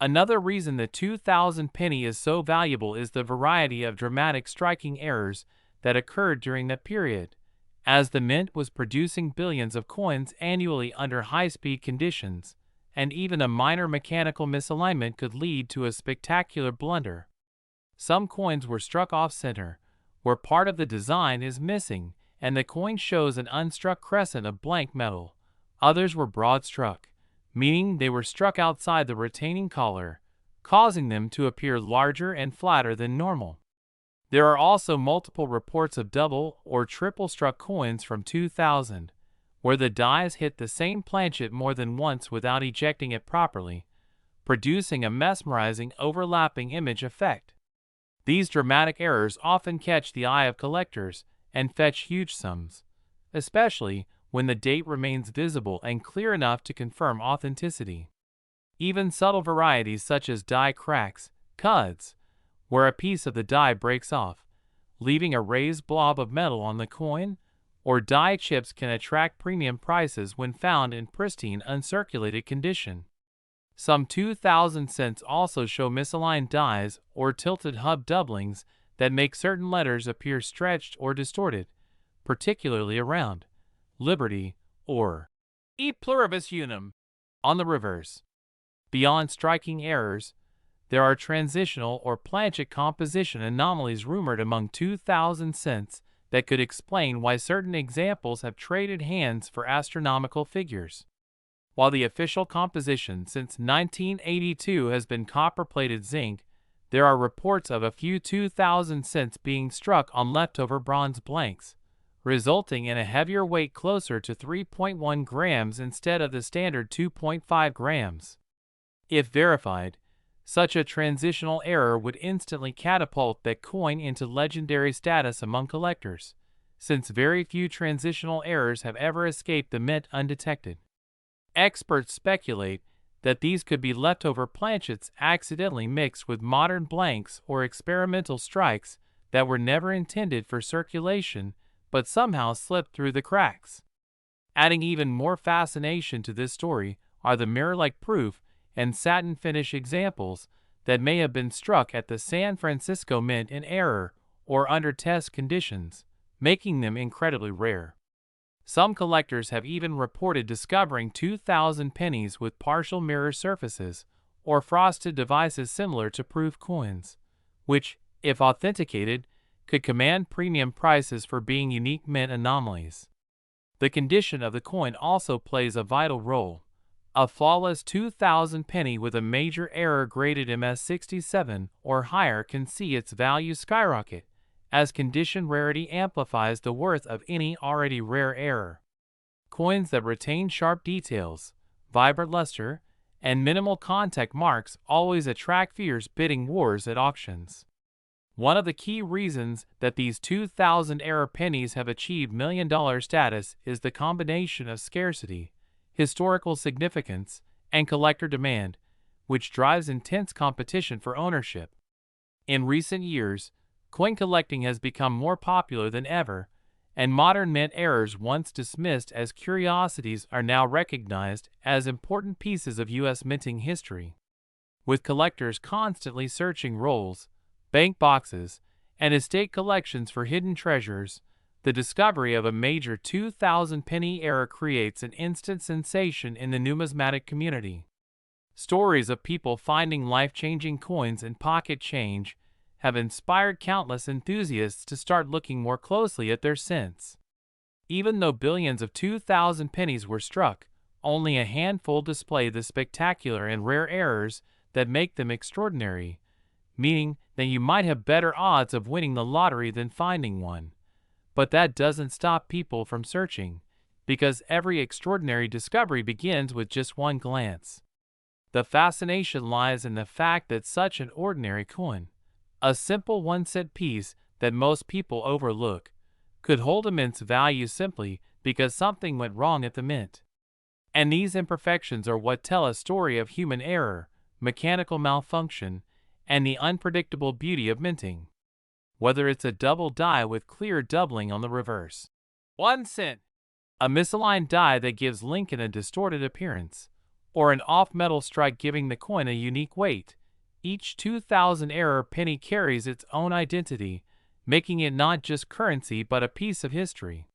Another reason the 2000 penny is so valuable is the variety of dramatic striking errors that occurred during that period, as the mint was producing billions of coins annually under high-speed conditions, and even a minor mechanical misalignment could lead to a spectacular blunder. Some coins were struck off-center, where part of the design is missing, and the coin shows an unstruck crescent of blank metal. Others were broad-struck, meaning they were struck outside the retaining collar, causing them to appear larger and flatter than normal. There are also multiple reports of double or triple-struck coins from 2000, where the dies hit the same planchet more than once without ejecting it properly, producing a mesmerizing overlapping image effect. These dramatic errors often catch the eye of collectors and fetch huge sums, especially when the date remains visible and clear enough to confirm authenticity. Even subtle varieties such as die cracks, cuds, where a piece of the die breaks off, leaving a raised blob of metal on the coin, or die chips can attract premium prices when found in pristine uncirculated condition. Some 2000 cents also show misaligned dies or tilted hub doublings that make certain letters appear stretched or distorted, particularly around Liberty or E pluribus unum on the reverse. Beyond striking errors, there are transitional or planchet composition anomalies rumored among 2000 cents that could explain why certain examples have traded hands for astronomical figures. While the official composition since 1982 has been copper-plated zinc, there are reports of a few 2000 cents being struck on leftover bronze blanks, resulting in a heavier weight closer to 3.1 grams instead of the standard 2.5 grams. If verified, such a transitional error would instantly catapult that coin into legendary status among collectors, since very few transitional errors have ever escaped the mint undetected. Experts speculate that these could be leftover planchets accidentally mixed with modern blanks or experimental strikes that were never intended for circulation but somehow slipped through the cracks. Adding even more fascination to this story are the mirror-like proof and satin finish examples that may have been struck at the San Francisco Mint in error or under test conditions, making them incredibly rare. Some collectors have even reported discovering 2,000 pennies with partial mirror surfaces or frosted devices similar to proof coins, which, if authenticated, could command premium prices for being unique mint anomalies. The condition of the coin also plays a vital role. A flawless 2,000 penny with a major error graded MS67 or higher can see its value skyrocket, as condition rarity amplifies the worth of any already rare error. Coins that retain sharp details, vibrant luster, and minimal contact marks always attract fierce bidding wars at auctions. One of the key reasons that these 2,000 error pennies have achieved million-dollar status is the combination of scarcity, historical significance, and collector demand, which drives intense competition for ownership. In recent years, coin collecting has become more popular than ever, and modern mint errors once dismissed as curiosities are now recognized as important pieces of U.S. minting history. With collectors constantly searching rolls, bank boxes, and estate collections for hidden treasures, the discovery of a major 2,000 penny error creates an instant sensation in the numismatic community. Stories of people finding life-changing coins and pocket change have inspired countless enthusiasts to start looking more closely at their cents. Even though billions of 2,000 pennies were struck, only a handful display the spectacular and rare errors that make them extraordinary, meaning that you might have better odds of winning the lottery than finding one. But that doesn't stop people from searching, because every extraordinary discovery begins with just one glance. The fascination lies in the fact that such an ordinary coin, a simple 1-cent piece that most people overlook, could hold immense value simply because something went wrong at the mint. And these imperfections are what tell a story of human error, mechanical malfunction, and the unpredictable beauty of minting. Whether it's a double die with clear doubling on the reverse, 1 cent, a misaligned die that gives Lincoln a distorted appearance, or an off-metal strike giving the coin a unique weight, each 2,000 error penny carries its own identity, making it not just currency but a piece of history.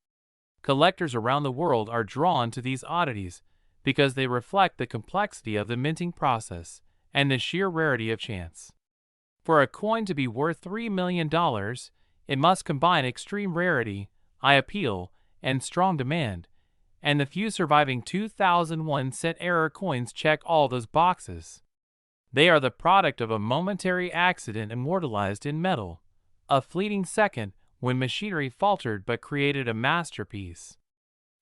Collectors around the world are drawn to these oddities because they reflect the complexity of the minting process and the sheer rarity of chance. For a coin to be worth $3 million, it must combine extreme rarity, high appeal, and strong demand, and the few surviving 2001-cent error coins check all those boxes. They are the product of a momentary accident immortalized in metal, a fleeting second when machinery faltered but created a masterpiece.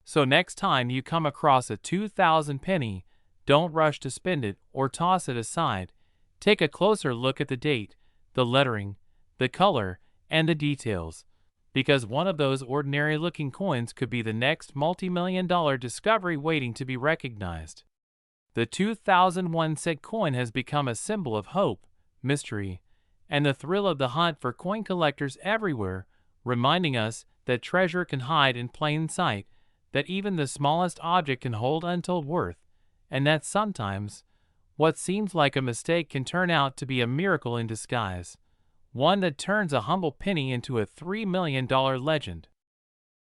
So next time you come across a 2,000 penny, don't rush to spend it or toss it aside. Take a closer look at the date, the lettering, the color, and the details, because one of those ordinary-looking coins could be the next multi-million-dollar discovery waiting to be recognized. The 2001-cent coin has become a symbol of hope, mystery, and the thrill of the hunt for coin collectors everywhere, reminding us that treasure can hide in plain sight, that even the smallest object can hold untold worth, and that sometimes what seems like a mistake can turn out to be a miracle in disguise, one that turns a humble penny into a $3 million legend.